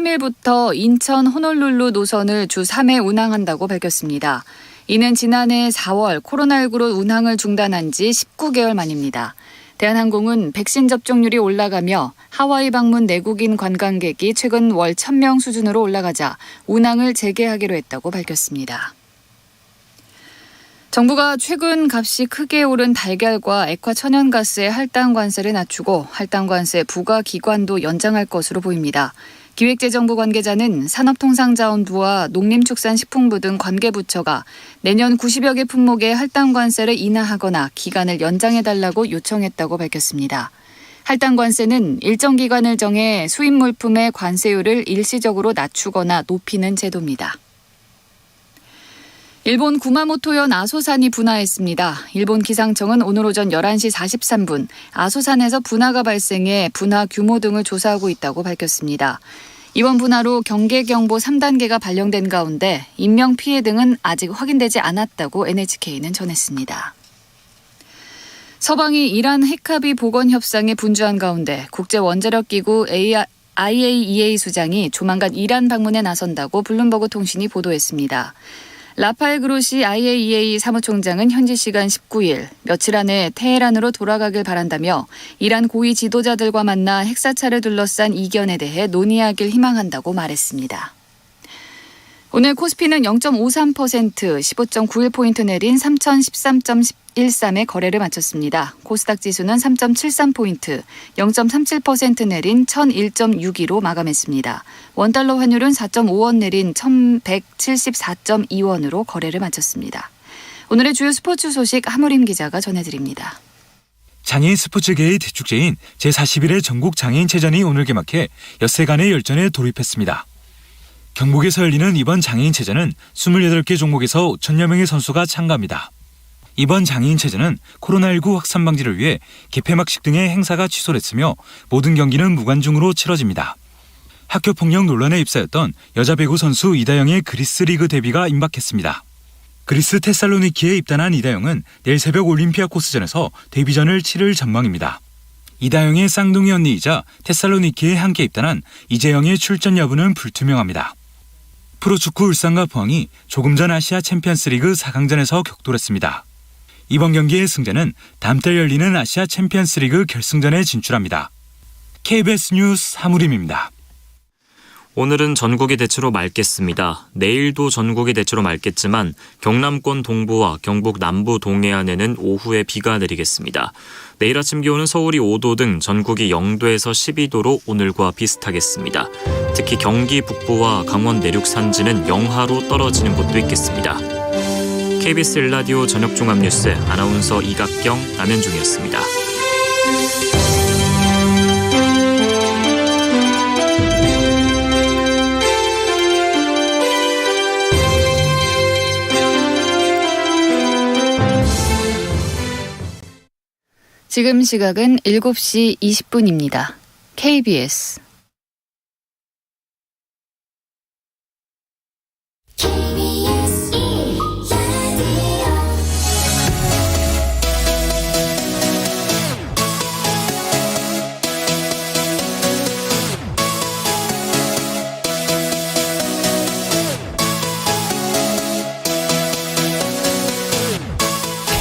3일부터 인천 호놀룰루 노선을 주 3회 운항한다고 밝혔습니다. 이는 지난해 4월 코로나19로 운항을 중단한 지 19개월 만입니다. 대한항공은 백신 접종률이 올라가며 하와이 방문 내국인 관광객이 최근 월 1,000명 수준으로 올라가자 운항을 재개하기로 했다고 밝혔습니다. 정부가 최근 값이 크게 오른 달걀과 액화 천연가스의 할당 관세를 낮추고 할당 관세 부과 기간도 연장할 것으로 보입니다. 기획재정부 관계자는 산업통상자원부와 농림축산식품부 등 관계부처가 내년 90여 개 품목의 할당 관세를 인하하거나 기간을 연장해달라고 요청했다고 밝혔습니다. 할당 관세는 일정 기간을 정해 수입 물품의 관세율을 일시적으로 낮추거나 높이는 제도입니다. 일본 구마모토현 아소산이 분화했습니다. 일본 기상청은 오늘 오전 11시 43분 아소산에서 분화가 발생해 분화 규모 등을 조사하고 있다고 밝혔습니다. 이번 분화로 경계경보 3단계가 발령된 가운데 인명피해 등은 아직 확인되지 않았다고 NHK는 전했습니다. 서방이 이란 핵합의 복원 협상에 분주한 가운데 국제원자력기구 IAEA 수장이 조만간 이란 방문에 나선다고 블룸버그 통신이 보도했습니다. 라파엘 그로시 IAEA 사무총장은 현지 시간 19일 며칠 안에 테헤란으로 돌아가길 바란다며 이란 고위 지도자들과 만나 핵사찰을 둘러싼 이견에 대해 논의하길 희망한다고 말했습니다. 오늘 코스피는 0.53%, 15.91포인트 내린 3013.13의 거래를 마쳤습니다. 코스닥 지수는 3.73포인트, 0.37% 내린 1001.62로 마감했습니다. 원달러 환율은 4.5원 내린 1174.2원으로 거래를 마쳤습니다. 오늘의 주요 스포츠 소식 하무림 기자가 전해드립니다. 장애인 스포츠계의 대축제인 제41회 전국 장애인체전이 오늘 개막해 엿새간의 열전에 돌입했습니다. 경북에서 열리는 이번 장애인체전은 28개 종목에서 5천여 명의 선수가 참가합니다. 이번 장애인체전은 코로나19 확산 방지를 위해 개폐막식 등의 행사가 취소됐으며 모든 경기는 무관중으로 치러집니다. 학교폭력 논란에 휩싸였던 여자 배구 선수 이다영의 그리스 리그 데뷔가 임박했습니다. 그리스 테살로니키에 입단한 이다영은 내일 새벽 올림피아 코스전에서 데뷔전을 치를 전망입니다. 이다영의 쌍둥이 언니이자 테살로니키에 함께 입단한 이재영의 출전 여부는 불투명합니다. 프로축구 울산과 포항이 조금 전 아시아 챔피언스리그 4강전에서 격돌했습니다. 이번 경기의 승자는 다음 달 열리는 아시아 챔피언스리그 결승전에 진출합니다. KBS 뉴스 하무림입니다. 오늘은 전국이 대체로 맑겠습니다. 내일도 전국이 대체로 맑겠지만 경남권 동부와 경북 남부 동해안에는 오후에 비가 내리겠습니다. 내일 아침 기온은 서울이 5도 등 전국이 0도에서 12도로 오늘과 비슷하겠습니다. 특히 경기 북부와 강원 내륙 산지는 영하로 떨어지는 곳도 있겠습니다. KBS 1라디오 저녁종합뉴스 아나운서 이각경, 남현중이었습니다. 지금 시각은 7시 20분입니다. KBS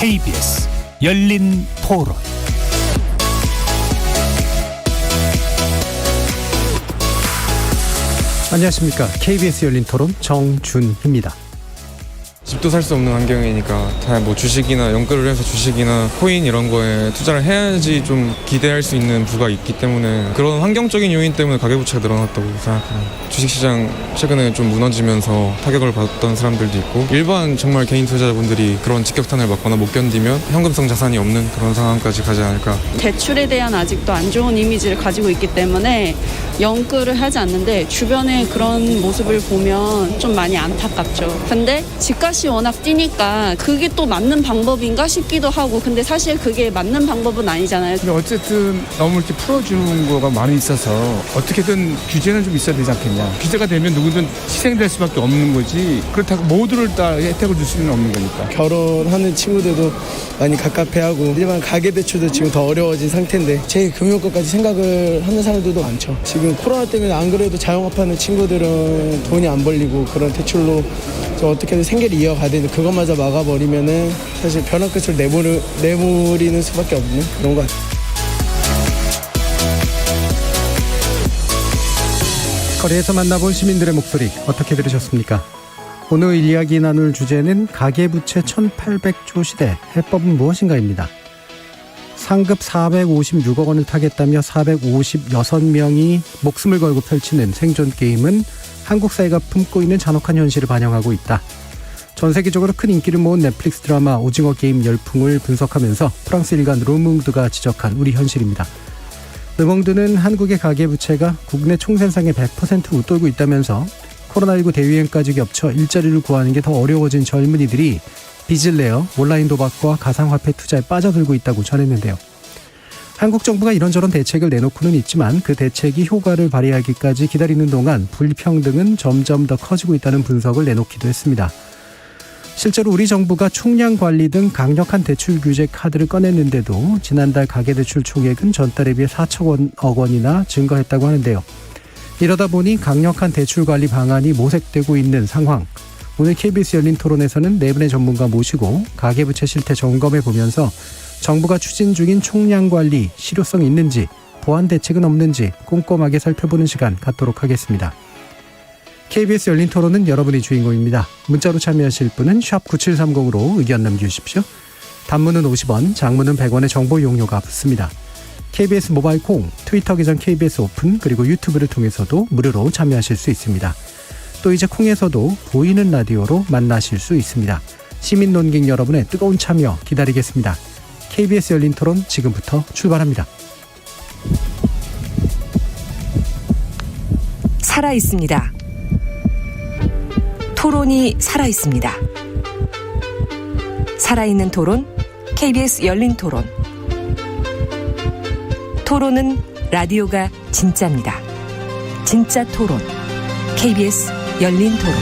KBS 열린 토론. 안녕하십니까. KBS 열린 토론 정준희입니다. 집도 살 수 없는 환경이니까 다 뭐 주식이나 연끌을 해서 주식이나 코인 이런 거에 투자를 해야지 좀 기대할 수 있는 부가 있기 때문에 그런 환경적인 요인 때문에 가계부채가 늘어났다고 생각합니다. 주식시장 최근에 좀 무너지면서 타격을 받았던 사람들도 있고 일반 정말 개인 투자자분들이 그런 직격탄을 맞거나 못 견디면 현금성 자산이 없는 그런 상황까지 가지 않을까. 대출에 대한 아직도 안 좋은 이미지를 가지고 있기 때문에 연끌을 하지 않는데 주변에 그런 모습을 보면 좀 많이 안타깝죠. 근데 집값이 값이 워낙 뛰니까 그게 또 맞는 방법인가 싶기도 하고 근데 사실 그게 맞는 방법은 아니잖아요. 근데 어쨌든 너무 이렇게 풀어주는 거가 많이 있어서 어떻게든 규제는 좀 있어야 되지 않겠냐. 규제가 되면 누구든 희생될 수밖에 없는 거지. 그렇다고 모두를 다 혜택을 줄 수는 없는 거니까. 결혼하는 친구들도 많이 갑갑해하고 일반 가계대출도 지금 더 어려워진 상태인데 제 금융권까지 생각을 하는 사람들도 많죠. 지금 코로나 때문에 안 그래도 자영업하는 친구들은 돈이 안 벌리고 그런 대출로 좀 어떻게든 생계를 이어가야 되는데 그것마저 막아버리면은 사실 벼랑 끝을 내몰이는 수밖에 없는 그런 것 같아요. 거리에서 만나본 시민들의 목소리 어떻게 들으셨습니까? 오늘 이야기 나눌 주제는 가계부채 1800조 시대 해법은 무엇인가입니다. 상급 456억 원을 타겠다며 456명이 목숨을 걸고 펼치는 생존 게임은 한국 사회가 품고 있는 잔혹한 현실을 반영하고 있다. 전 세계적으로 큰 인기를 모은 넷플릭스 드라마 오징어 게임 열풍을 분석하면서 프랑스 일간 르몽드가 지적한 우리 현실입니다. 르몽드는 한국의 가계부채가 국내 총생산의 100% 웃돌고 있다면서 코로나19 대유행까지 겹쳐 일자리를 구하는 게 더 어려워진 젊은이들이 빚을 내어 온라인 도박과 가상화폐 투자에 빠져들고 있다고 전했는데요. 한국 정부가 이런저런 대책을 내놓고는 있지만 그 대책이 효과를 발휘하기까지 기다리는 동안 불평등은 점점 더 커지고 있다는 분석을 내놓기도 했습니다. 실제로 우리 정부가 총량 관리 등 강력한 대출 규제 카드를 꺼냈는데도 지난달 가계대출 총액은 전달에 비해 4천억 원이나 증가했다고 하는데요. 이러다 보니 강력한 대출 관리 방안이 모색되고 있는 상황. 오늘 KBS 열린 토론에서는 네 분의 전문가 모시고 가계부채 실태 점검해 보면서 정부가 추진 중인 총량 관리 실효성이 있는지 보완 대책은 없는지 꼼꼼하게 살펴보는 시간 갖도록 하겠습니다. KBS 열린 토론은 여러분이 주인공입니다. 문자로 참여하실 분은 샵 9730으로 의견 남겨주십시오. 단문은 50원, 장문은 100원의 정보 이용료가 붙습니다. KBS 모바일 콩, 트위터 계정 KBS 오픈 그리고 유튜브를 통해서도 무료로 참여하실 수 있습니다. 또 이제 콩에서도 보이는 라디오로 만나실 수 있습니다. 시민 논객 여러분의 뜨거운 참여 기다리겠습니다. KBS 열린 토론 지금부터 출발합니다. 살아 있습니다. 토론이 살아 있습니다. 살아있는 토론, KBS 열린 토론. 토론은 라디오가 진짜입니다. 진짜 토론, KBS 열린 토론.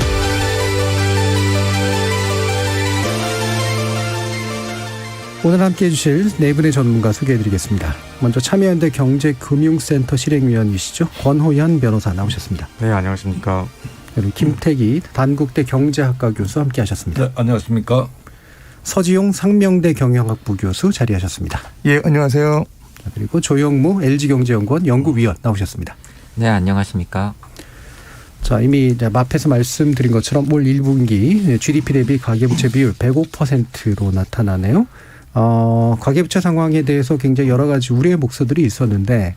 오늘 함께해 주실 네 분의 전문가 소개해드리겠습니다. 먼저 참여연대 경제금융센터 실행위원이시죠. 권호연 변호사 나오셨습니다. 네, 안녕하십니까. 그리고 김태기 단국대 경제학과 교수 함께하셨습니다. 네, 안녕하십니까. 서지용 상명대 경영학부 교수 자리하셨습니다. 예, 안녕하세요. 그리고 조영무 LG경제연구원 연구위원 나오셨습니다. 네, 안녕하십니까. 자, 이미 이제 앞에서 말씀드린 것처럼 올 1분기 GDP 대비 가계부채 비율 105%로 나타나네요. 가계부채 상황에 대해서 굉장히 여러 가지 우려의 목소들이 있었는데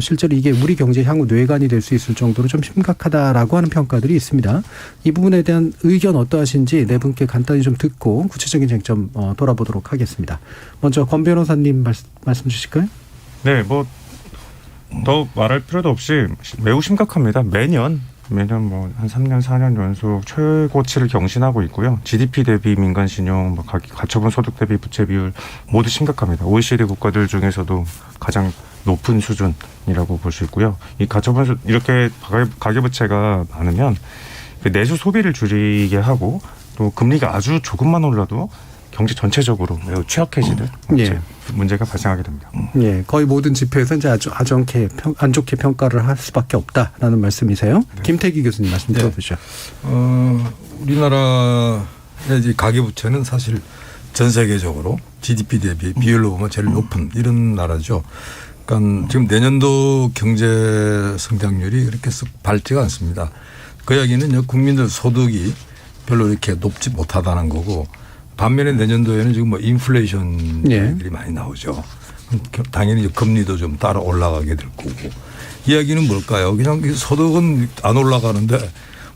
실제로 이게 우리 경제 향후 뇌관이 될 수 있을 정도로 좀 심각하다라고 하는 평가들이 있습니다. 이 부분에 대한 의견 어떠하신지 네 분께 간단히 좀 듣고 구체적인 쟁점 돌아보도록 하겠습니다. 먼저 권 변호사님 말씀 주실까요? 네, 뭐 더 말할 필요도 없이 매우 심각합니다. 매년 뭐 한 3년, 4년 연속 최고치를 경신하고 있고요. GDP 대비 민간 신용, 뭐 가처분 소득 대비 부채 비율 모두 심각합니다. OECD 국가들 중에서도 가장 높은 수준이라고 볼 수 있고요. 이 가처분 이렇게 가계부채가 많으면 내수 소비를 줄이게 하고 또 금리가 아주 조금만 올라도 경제 전체적으로 매우 취약해지는 문제가 발생하게 됩니다. 예, 거의 모든 지표에서 이제 아주 안 좋게 평가를 할 수밖에 없다라는 말씀이세요. 네. 김태기 교수님 말씀 들어보죠. 우리나라의 이제 가계부채는 사실 전 세계적으로 GDP 대비 비율로 보면 제일 높은 이런 나라죠. 그러니까 지금 내년도 경제 성장률이 그렇게 썩 밝지가 않습니다. 그 이야기는 국민들 소득이 별로 이렇게 높지 못하다는 거고 반면에 내년도에는 지금 뭐 인플레이션들이 많이 나오죠. 당연히 이제 금리도 좀 따라 올라가게 될 거고. 이야기는 뭘까요? 그냥 소득은 안 올라가는데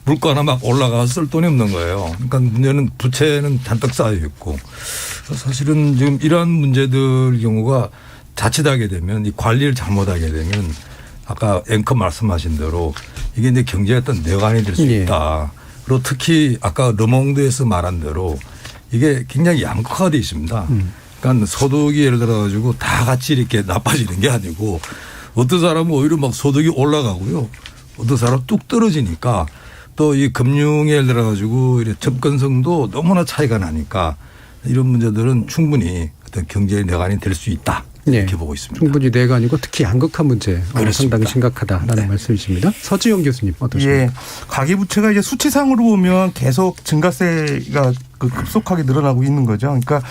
물가나 막 올라가서 쓸 돈이 없는 거예요. 그러니까 문제는 부채는 잔뜩 쌓여 있고. 사실은 지금 이러한 문제들 경우가 자칫하게 되면 이 관리를 잘못하게 되면 아까 앵커 말씀하신 대로 이게 이제 경제의 어떤 뇌관이 될 수 있다. 그리고 특히 아까 르몽드에서 말한 대로 이게 굉장히 양극화가 되어 있습니다. 그러니까 소득이 예를 들어 가지고 다 같이 이렇게 나빠지는 게 아니고 어떤 사람은 오히려 막 소득이 올라가고요. 어떤 사람은 뚝 떨어지니까 또 이 금융에 예를 들어 가지고 이렇게 접근성도 너무나 차이가 나니까 이런 문제들은 충분히 어떤 경제의 내관이 될 수 있다. 이렇게 보고 있습니다. 충분히 내관이고 특히 양극화 문제 상당히 심각하다라는 말씀이십니다. 서지영 교수님 어떠십니까? 예, 가계부채가 이제 수치상으로 보면 계속 증가세가 급속하게 늘어나고 있는 거죠. 그러니까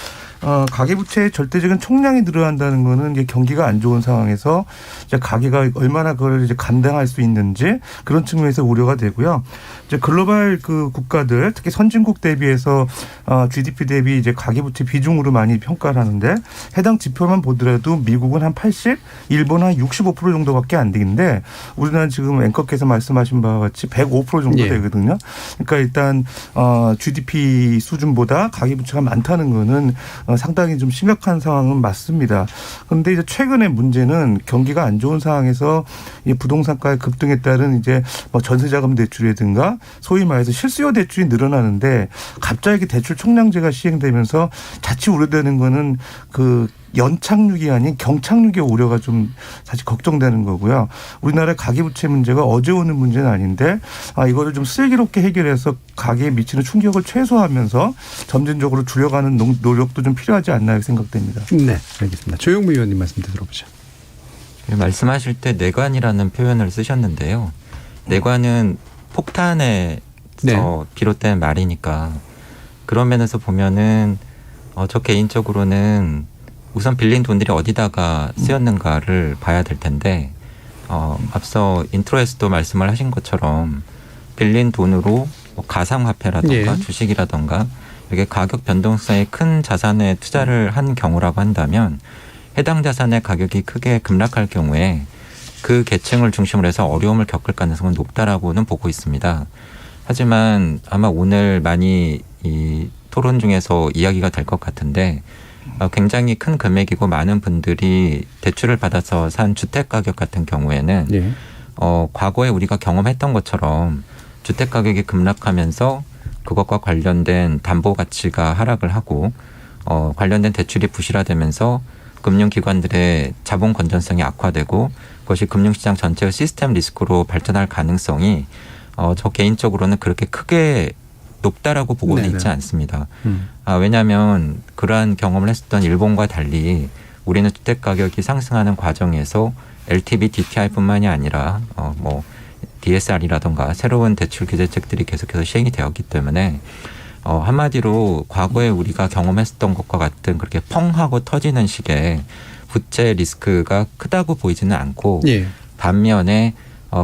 가계부채의 절대적인 총량이 늘어난다는 거는 이제 경기가 안 좋은 상황에서 이제 가계가 얼마나 그걸 이제 감당할 수 있는지 그런 측면에서 우려가 되고요. 이제 글로벌 그 국가들 특히 선진국 대비해서 GDP 대비 이제 가계부채 비중으로 많이 평가를 하는데 해당 지표만 보더라도 미국은 한 80, 일본은 한 65% 정도밖에 안 되는데 우리나라는 지금 앵커께서 말씀하신 바와 같이 105% 정도 되거든요. 그러니까 일단 GDP 수준보다 가계부채가 많다는 거는 상당히 좀 심각한 상황은 맞습니다. 그런데 이제 최근의 문제는 경기가 안 좋은 상황에서 이 부동산가의 급등에 따른 이제 뭐 전세자금 대출이라든가 소위 말해서 실수요 대출이 늘어나는데 갑자기 대출 총량제가 시행되면서 자칫 우려되는 거는 그 연착륙이 아닌 경착륙의 우려가 좀 사실 걱정되는 거고요. 우리나라의 가계부채 문제가 어제 오는 문제는 아닌데 이거를 좀 슬기롭게 해결해서 가계에 미치는 충격을 최소화하면서 점진적으로 줄여가는 노력도 좀 필요하지 않나 생각됩니다. 네, 알겠습니다. 조영무 의원님 말씀도 들어보죠. 말씀하실 때 내관이라는 표현을 쓰셨는데요. 내관은 폭탄에서 비롯된 말이니까 그런 면에서 보면은 저 개인적으로는 우선 빌린 돈들이 어디다가 쓰였는가를 봐야 될 텐데 앞서 인트로에서도 말씀을 하신 것처럼 빌린 돈으로 뭐 가상화폐라든가 주식이라든가 이렇게 가격 변동성이 큰 자산에 투자를 한 경우라고 한다면 해당 자산의 가격이 크게 급락할 경우에 그 계층을 중심으로 해서 어려움을 겪을 가능성은 높다라고는 보고 있습니다. 하지만 아마 오늘 많이 이 토론 중에서 이야기가 될 것 같은데 굉장히 큰 금액이고 많은 분들이 대출을 받아서 산 주택 가격 같은 경우에는 과거에 우리가 경험했던 것처럼 주택 가격이 급락하면서 그것과 관련된 담보 가치가 하락을 하고 관련된 대출이 부실화되면서 금융기관들의 자본 건전성이 악화되고 그것이 금융시장 전체의 시스템 리스크로 발전할 가능성이 저 개인적으로는 그렇게 크게 높다라고 보고는 있지 않습니다. 왜냐하면 그러한 경험을 했었던 일본과 달리 우리는 주택 가격이 상승하는 과정에서 LTV, DTI뿐만이 아니라 뭐 DSR이라든가 새로운 대출 규제책들이 계속해서 시행이 되었기 때문에 한마디로 과거에 우리가 경험했었던 것과 같은 그렇게 펑 하고 터지는 식의 부채 리스크가 크다고 보이지는 않고 반면에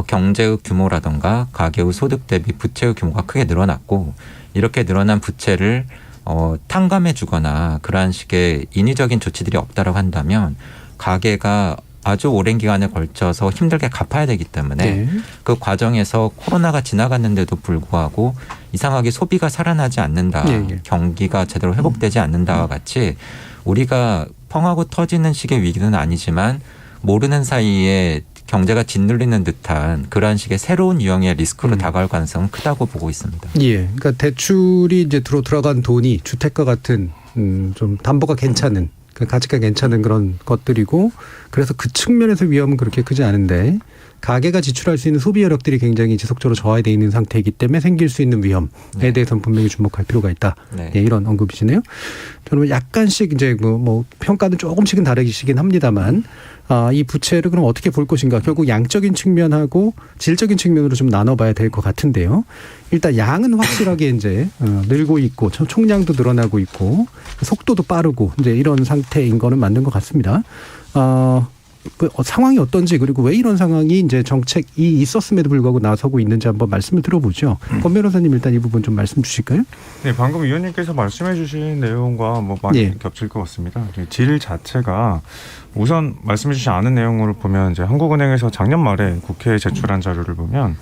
경제의 규모라든가 가계의 소득 대비 부채의 규모가 크게 늘어났고 이렇게 늘어난 부채를 탕감해 주거나 그러한 식의 인위적인 조치들이 없다라고 한다면 가계가 아주 오랜 기간에 걸쳐서 힘들게 갚아야 되기 때문에 그 과정에서 코로나가 지나갔는데도 불구하고 이상하게 소비가 살아나지 않는다. 경기가 제대로 회복되지 않는다와 같이 우리가 펑하고 터지는 식의 위기는 아니지만 모르는 사이에 경제가 짓눌리는 듯한 그러한 식의 새로운 유형의 리스크로 다가올 가능성은 크다고 보고 있습니다. 그러니까 대출이 이제 들어간 돈이 주택과 같은 좀 담보가 괜찮은 그 가치가 괜찮은 그런 것들이고 그래서 그 측면에서 위험은 그렇게 크지 않은데 가계가 지출할 수 있는 소비 여력들이 굉장히 지속적으로 저하되어 있는 상태이기 때문에 생길 수 있는 위험에 대해서는 분명히 주목할 필요가 있다. 이런 언급이시네요. 저는 약간씩 이제 뭐 평가는 조금씩은 다르시긴 합니다만 이 부채를 그럼 어떻게 볼 것인가 결국 양적인 측면하고 질적인 측면으로 좀 나눠봐야 될 것 같은데요. 일단 양은 확실하게 이제 늘고 있고 총량도 늘어나고 있고 속도도 빠르고 이제 이런 상태인 거는 맞는 것 같습니다. 상황이 어떤지 그리고 왜 이런 상황이 이제 정책이 있었음에도 불구하고 나서고 있는지 한번 말씀을 들어보죠. 권 변호사님 일단 이 부분 좀 말씀 주실까요? 네, 방금 위원님께서 말씀해 주신 내용과 뭐 많이 겹칠 것 같습니다. 질 자체가 우선 말씀해 주신 않은 내용으로 보면 이제 한국은행에서 작년 말에 국회에 제출한 자료를 보면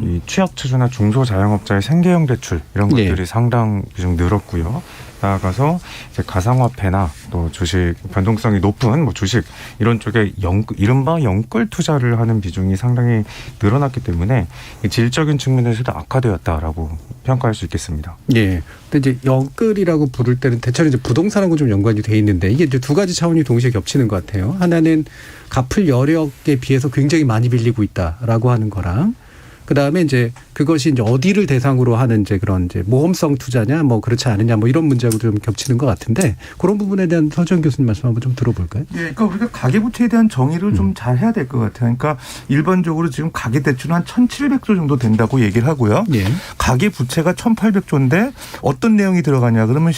이 취약처주나 중소자영업자의 생계형 대출 이런 것들이 상당 비중 늘었고요. 나아가서 이제 가상화폐나 또 주식 변동성이 높은 뭐 주식 이런 쪽에 이른바 영끌 투자를 하는 비중이 상당히 늘어났기 때문에 질적인 측면에서도 악화되었다라고 평가할 수 있겠습니다. 예. 근데 이제 영끌이라고 부를 때는 대체로 이제 부동산하고 좀 연관이 돼 있는데 이게 이제 두 가지 차원이 동시에 겹치는 것 같아요. 하나는 갚을 여력에 비해서 굉장히 많이 빌리고 있다라고 하는 거랑 그다음에 이제 그것이 이제 어디를 대상으로 하는 이제 그런 이제 모험성 투자냐 뭐 그렇지 않느냐 뭐 이런 문제하고 좀 겹치는 것 같은데 그런 부분에 대한 서지원 교수님 말씀 한번 좀 들어볼까요? 예, 그러니까 우리가 가계부채에 대한 정의를 좀 잘 해야 될 것 같아요. 그러니까 일반적으로 지금 가계대출은 한 1,700조 정도 된다고 얘기를 하고요. 예. 가계부채가 1,800조인데 어떤 내용이 들어가냐 그러면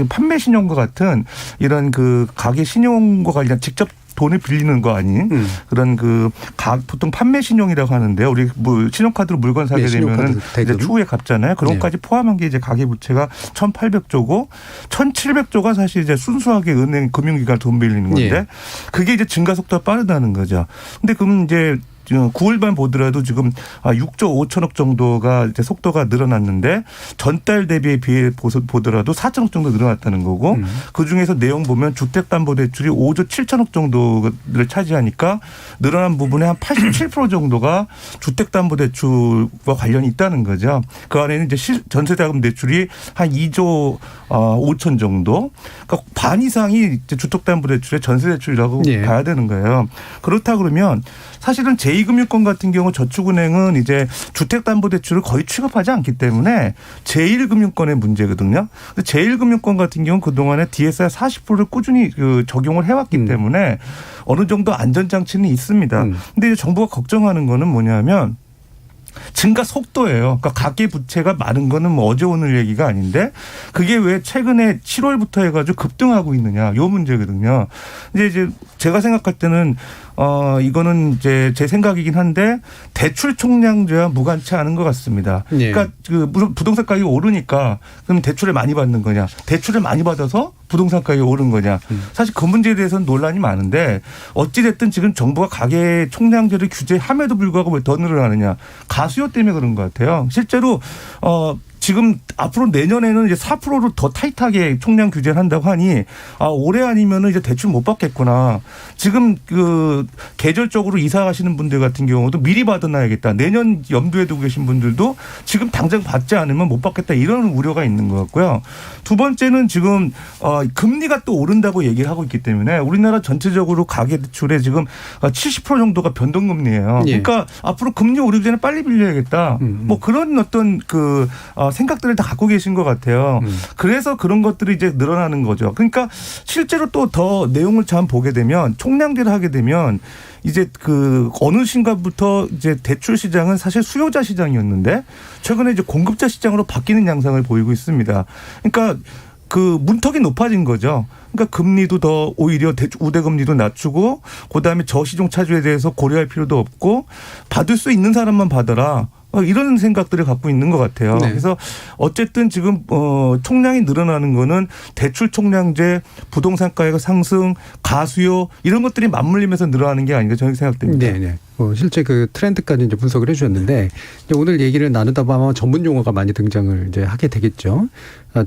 판매 신용과 같은 이런 그 가계 신용과 관련 직접 돈을 빌리는 거 아닌 그런 보통 판매 신용이라고 하는데요. 우리 신용카드로 물건 사게 되면은 이제 추후에 갚잖아요. 그런 것까지 포함한 게 이제 가계부채가 1,800조고 1,700조가 사실 이제 순수하게 은행 금융기관 돈 빌리는 건데 그게 이제 증가 속도가 빠르다는 거죠. 근데 그럼 이제 9월만 보더라도 지금 6조 5천억 정도가 이제 속도가 늘어났는데 전달 대비에 비해 보더라도 4천억 정도 늘어났다는 거고 그 중에서 내용 보면 주택담보대출이 5조 7천억 정도를 차지하니까 늘어난 부분의 한 87% 정도가 주택담보대출과 관련이 있다는 거죠. 그 안에는 이제 전세자금 대출이 한 2조 5천 정도, 그러니까 반 이상이 이제 주택담보대출의 전세대출이라고 봐야 되는 거예요. 그렇다 그러면 사실은 제2금융권 같은 경우 저축은행은 이제 주택담보대출을 거의 취급하지 않기 때문에 제1금융권의 문제거든요. 근데 제1금융권 같은 경우는 그동안에 DSR 40%를 꾸준히 적용을 해왔기 때문에 어느 정도 안전장치는 있습니다. 근데 이제 정부가 걱정하는 거는 뭐냐면 증가 속도예요. 그러니까 가계부채가 많은 거는 뭐 어제 오늘 얘기가 아닌데 그게 왜 최근에 7월부터 해가지고 급등하고 있느냐 요 문제거든요. 이제 제가 생각할 때는 이거는 이제 제 생각이긴 한데 대출 총량제와 무관치 않은 것 같습니다. 그러니까 부동산 가격이 오르니까 그럼 대출을 많이 받는 거냐? 대출을 많이 받아서 부동산 가격이 오른 거냐? 사실 그 문제에 대해서는 논란이 많은데 어찌 됐든 지금 정부가 가계 총량제를 규제함에도 불구하고 왜 더 늘어나느냐? 가수요 때문에 그런 것 같아요. 실제로 지금 앞으로 내년에는 이제 4%로 더 타이트하게 총량 규제를 한다고 하니 올해 아니면은 이제 대출 못 받겠구나. 지금 계절적으로 이사 가시는 분들 같은 경우도 미리 받아놔야겠다. 내년 염두에 두고 계신 분들도 지금 당장 받지 않으면 못 받겠다 이런 우려가 있는 것 같고요. 두 번째는 지금 금리가 또 오른다고 얘기를 하고 있기 때문에 우리나라 전체적으로 가계대출에 지금 70% 정도가 변동금리예요. 그러니까 앞으로 금리 오르기 전에 빨리 빌려야겠다. 뭐 그런 어떤 생각들을 다 갖고 계신 것 같아요. 그래서 그런 것들이 이제 늘어나는 거죠. 그러니까 실제로 또 더 내용을 참 보게 되면 총량제를 하게 되면 이제 어느 순간부터 이제 대출 시장은 사실 수요자 시장이었는데 최근에 이제 공급자 시장으로 바뀌는 양상을 보이고 있습니다. 그러니까 문턱이 높아진 거죠. 그러니까 금리도 더 오히려 우대금리도 낮추고 그다음에 저시중 차주에 대해서 고려할 필요도 없고 받을 수 있는 사람만 받아라. 이런 생각들을 갖고 있는 것 같아요. 그래서 어쨌든 지금 총량이 늘어나는 거는 대출 총량제, 부동산 가격 상승, 가수요 이런 것들이 맞물리면서 늘어나는 게 아닌가 저는 생각됩니다. 네. 실제 그 트렌드까지 이제 분석을 해주셨는데 이제 오늘 얘기를 나누다 보면 전문 용어가 많이 등장을 이제 하게 되겠죠.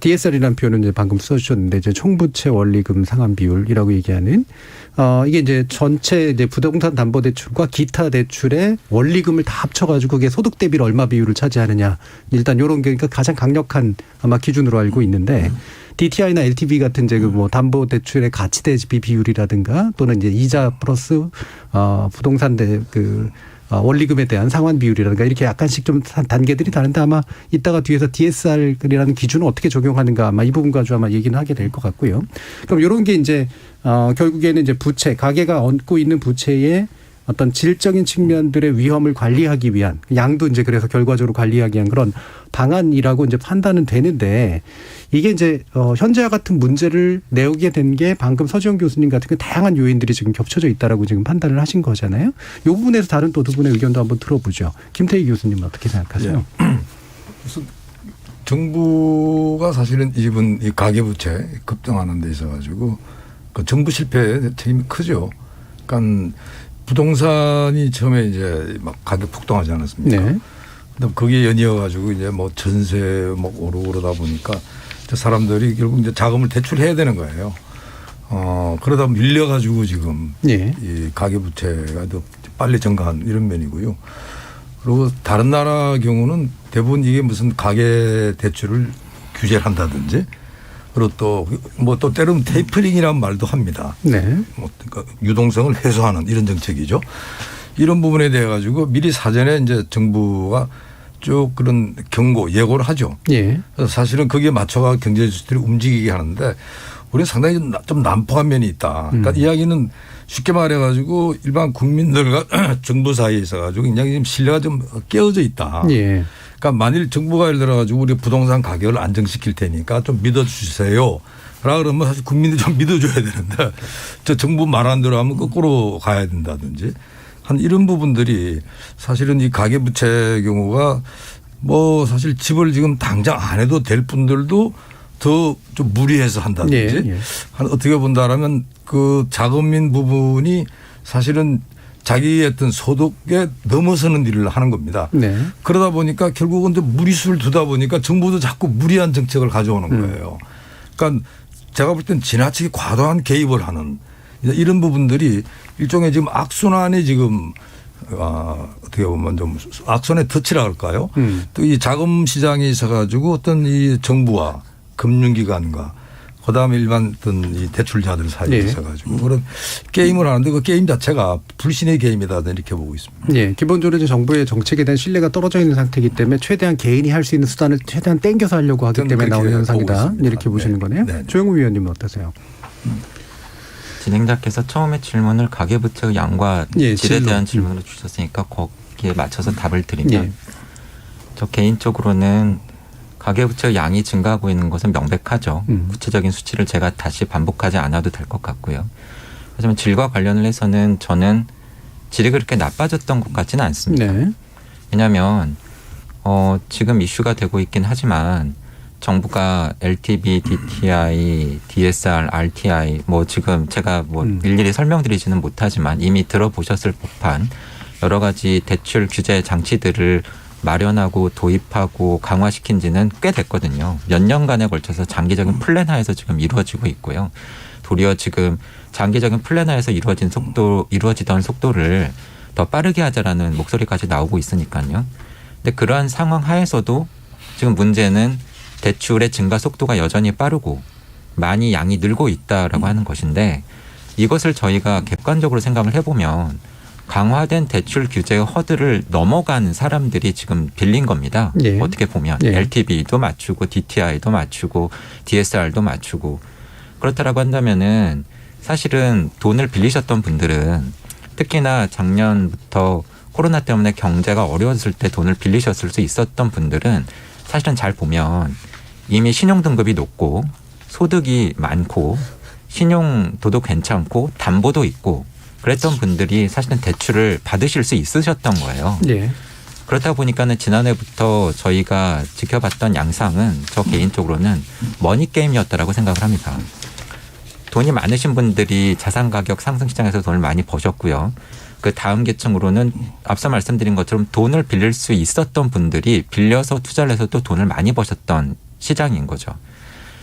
DSR이라는 표현은 이제 방금 써주셨는데 이제 총부채 원리금 상환 비율이라고 얘기하는 이게 이제 전체 이제 부동산 담보대출과 기타 대출의 원리금을 다 합쳐가지고 그게 소득 대비를 얼마 비율을 차지하느냐 일단 이런 게 가장 강력한 아마 기준으로 알고 있는데. DTI나 LTV 같은 이제 담보 대출의 가치 대비 비율이라든가 또는 이제 이자 플러스 부동산 원리금에 대한 상환 비율이라든가 이렇게 약간씩 좀 단계들이 다른데 아마 이따가 뒤에서 DSR이라는 기준을 어떻게 적용하는가 아마 이 부분 가지고 아마 얘기는 하게 될 것 같고요. 그럼 이런 게 이제 결국에는 이제 부채 가계가 얹고 있는 부채의 어떤 질적인 측면들의 위험을 관리하기 위한 양도 이제 그래서 결과적으로 관리하기 위한 그런 방안이라고 이제 판단은 되는데 이게 이제 현재와 같은 문제를 내오게 된 게 방금 서지원 교수님 같은 다양한 요인들이 지금 겹쳐져 있다라고 지금 판단을 하신 거잖아요. 이 부분에서 다른 또 두 분의 의견도 한번 들어보죠. 김태희 교수님은 어떻게 생각하세요? 그래서 정부가 사실은 이번 이 가계부채 급등하는 데 있어 가지고 그 정부 실패의 책임이 크죠. 그러니까 부동산이 처음에 이제 막 가격 폭등하지 않았습니까? 그다음 거기에 연이어 가지고 이제 뭐 전세 막 오르고 그러다 보니까 사람들이 결국 이제 자금을 대출해야 되는 거예요. 그러다 밀려가지고 지금 예. 이 가계부채가 더 빨리 증가한 이런 면이고요. 그리고 다른 나라 경우는 대부분 이게 무슨 가계 대출을 규제를 한다든지 그리고 또 때로는 테이퍼링이라는 말도 합니다. 네. 그러니까 유동성을 해소하는 이런 정책이죠. 이런 부분에 대해 가지고 미리 사전에 이제 정부가 쭉 그런 경고, 예고를 하죠. 예. 그래서 사실은 거기에 맞춰가 경제주들이 움직이게 하는데 우리는 상당히 좀 난폭한 면이 있다. 그러니까 이야기는 쉽게 말해 가지고 일반 국민들과 정부 사이에 있어 가지고 굉장히 지금 신뢰가 좀 깨어져 있다. 예. 그러니까 만일 정부가 예를 들어 가지고 우리 부동산 가격을 안정시킬 테니까 좀 믿어주세요. 라 그러면 사실 국민들이 좀 믿어줘야 되는데 저 정부 말한 대로 하면 거꾸로 가야 된다든지 한 이런 부분들이 사실은 이 가계부채 경우가 뭐 사실 집을 지금 당장 안 해도 될 분들도 더 좀 무리해서 한다든지 예, 예. 어떻게 본다라면 그 자금인 부분이 사실은 자기의 어떤 소득에 넘어서는 일을 하는 겁니다. 네. 그러다 보니까 결국은 좀 무리수를 두다 보니까 정부도 자꾸 무리한 정책을 가져오는 거예요. 그러니까 제가 볼 땐 지나치게 과도한 개입을 하는 이런 부분들이 일종의 지금 악순환이 지금 어떻게 보면 좀 악순환의 덫이라 할까요? 또 이 자금 시장에 있어 가지고 어떤 이 정부와 금융기관과 그다음에 일반 어떤 이 대출자들 사이에 있어 가지고 그런 게임을 하는데 그 게임 자체가 불신의 게임이다 이렇게 보고 있습니다. 예, 기본적으로 이제 정부의 정책에 대한 신뢰가 떨어져 있는 상태이기 때문에 최대한 개인이 할 수 있는 수단을 최대한 땡겨서 하려고 하기 때문에 나오는 현상이다. 이렇게 보시는 거네요. 네. 조영우 위원님은 어떠세요? 진행자께서 처음에 질문을 가계부채의 양과 예, 질에 질로. 대한 질문을 주셨으니까 거기에 맞춰서 답을 드리면 예. 저 개인적으로는 가계부채의 양이 증가하고 있는 것은 명백하죠. 구체적인 수치를 제가 다시 반복하지 않아도 될 것 같고요. 하지만 질과 관련을 해서는 저는 질이 그렇게 나빠졌던 것 같지는 않습니다. 네. 왜냐하면 지금 이슈가 되고 있긴 하지만 정부가 LTV, DTI, DSR, RTI 뭐 지금 제가 뭐 일일이 설명드리지는 못하지만 이미 들어보셨을 법한 여러 가지 대출 규제 장치들을 마련하고 도입하고 강화시킨 지는 꽤 됐거든요. 몇 년간에 걸쳐서 장기적인 플랜하에서 지금 이루어지고 있고요. 도리어 지금 장기적인 플랜하에서 이루어지던 속도를 더 빠르게 하자라는 목소리까지 나오고 있으니까요. 근데 그러한 상황 하에서도 지금 문제는 대출의 증가 속도가 여전히 빠르고 많이 양이 늘고 있다라고 하는 것인데 이것을 저희가 객관적으로 생각을 해보면 강화된 대출 규제의 허들을 넘어간 사람들이 지금 빌린 겁니다. 예. 어떻게 보면 예. LTV도 맞추고 DTI도 맞추고 DSR도 맞추고 그렇다라고 한다면은 사실은 돈을 빌리셨던 분들은 특히나 작년부터 코로나 때문에 경제가 어려웠을 때 돈을 빌리셨을 수 있었던 분들은 사실은 잘 보면 이미 신용등급이 높고 소득이 많고 신용도도 괜찮고 담보도 있고 그랬던 분들이 사실은 대출을 받으실 수 있으셨던 거예요. 예. 그렇다 보니까는 지난해부터 저희가 지켜봤던 양상은 저 개인적으로는 머니게임이었다라고 생각을 합니다. 돈이 많으신 분들이 자산 가격 상승 시장에서 돈을 많이 버셨고요. 그 다음 계층으로는 앞서 말씀드린 것처럼 돈을 빌릴 수 있었던 분들이 빌려서 투자를 해서 또 돈을 많이 버셨던 시장인 거죠.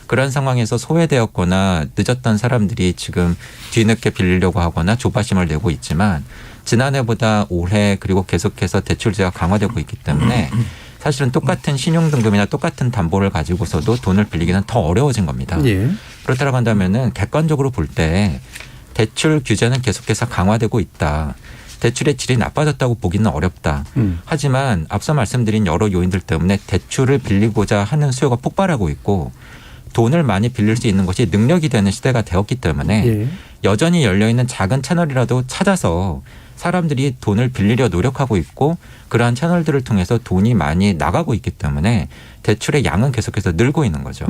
그런 상황에서 소외되었거나 늦었던 사람들이 지금 뒤늦게 빌리려고 하거나 조바심을 내고 있지만 지난해보다 올해 그리고 계속해서 대출제가 강화되고 있기 때문에 사실은 똑같은 신용등급이나 똑같은 담보를 가지고서도 돈을 빌리기는 더 어려워진 겁니다. 예. 그렇다고 한다면은 객관적으로 볼 때 대출 규제는 계속해서 강화되고 있다. 대출의 질이 나빠졌다고 보기는 어렵다. 하지만 앞서 말씀드린 여러 요인들 때문에 대출을 빌리고자 하는 수요가 폭발하고 있고 돈을 많이 빌릴 수 있는 것이 능력이 되는 시대가 되었기 때문에 예. 여전히 열려있는 작은 채널이라도 찾아서 사람들이 돈을 빌리려 노력하고 있고 그러한 채널들을 통해서 돈이 많이 나가고 있기 때문에 대출의 양은 계속해서 늘고 있는 거죠.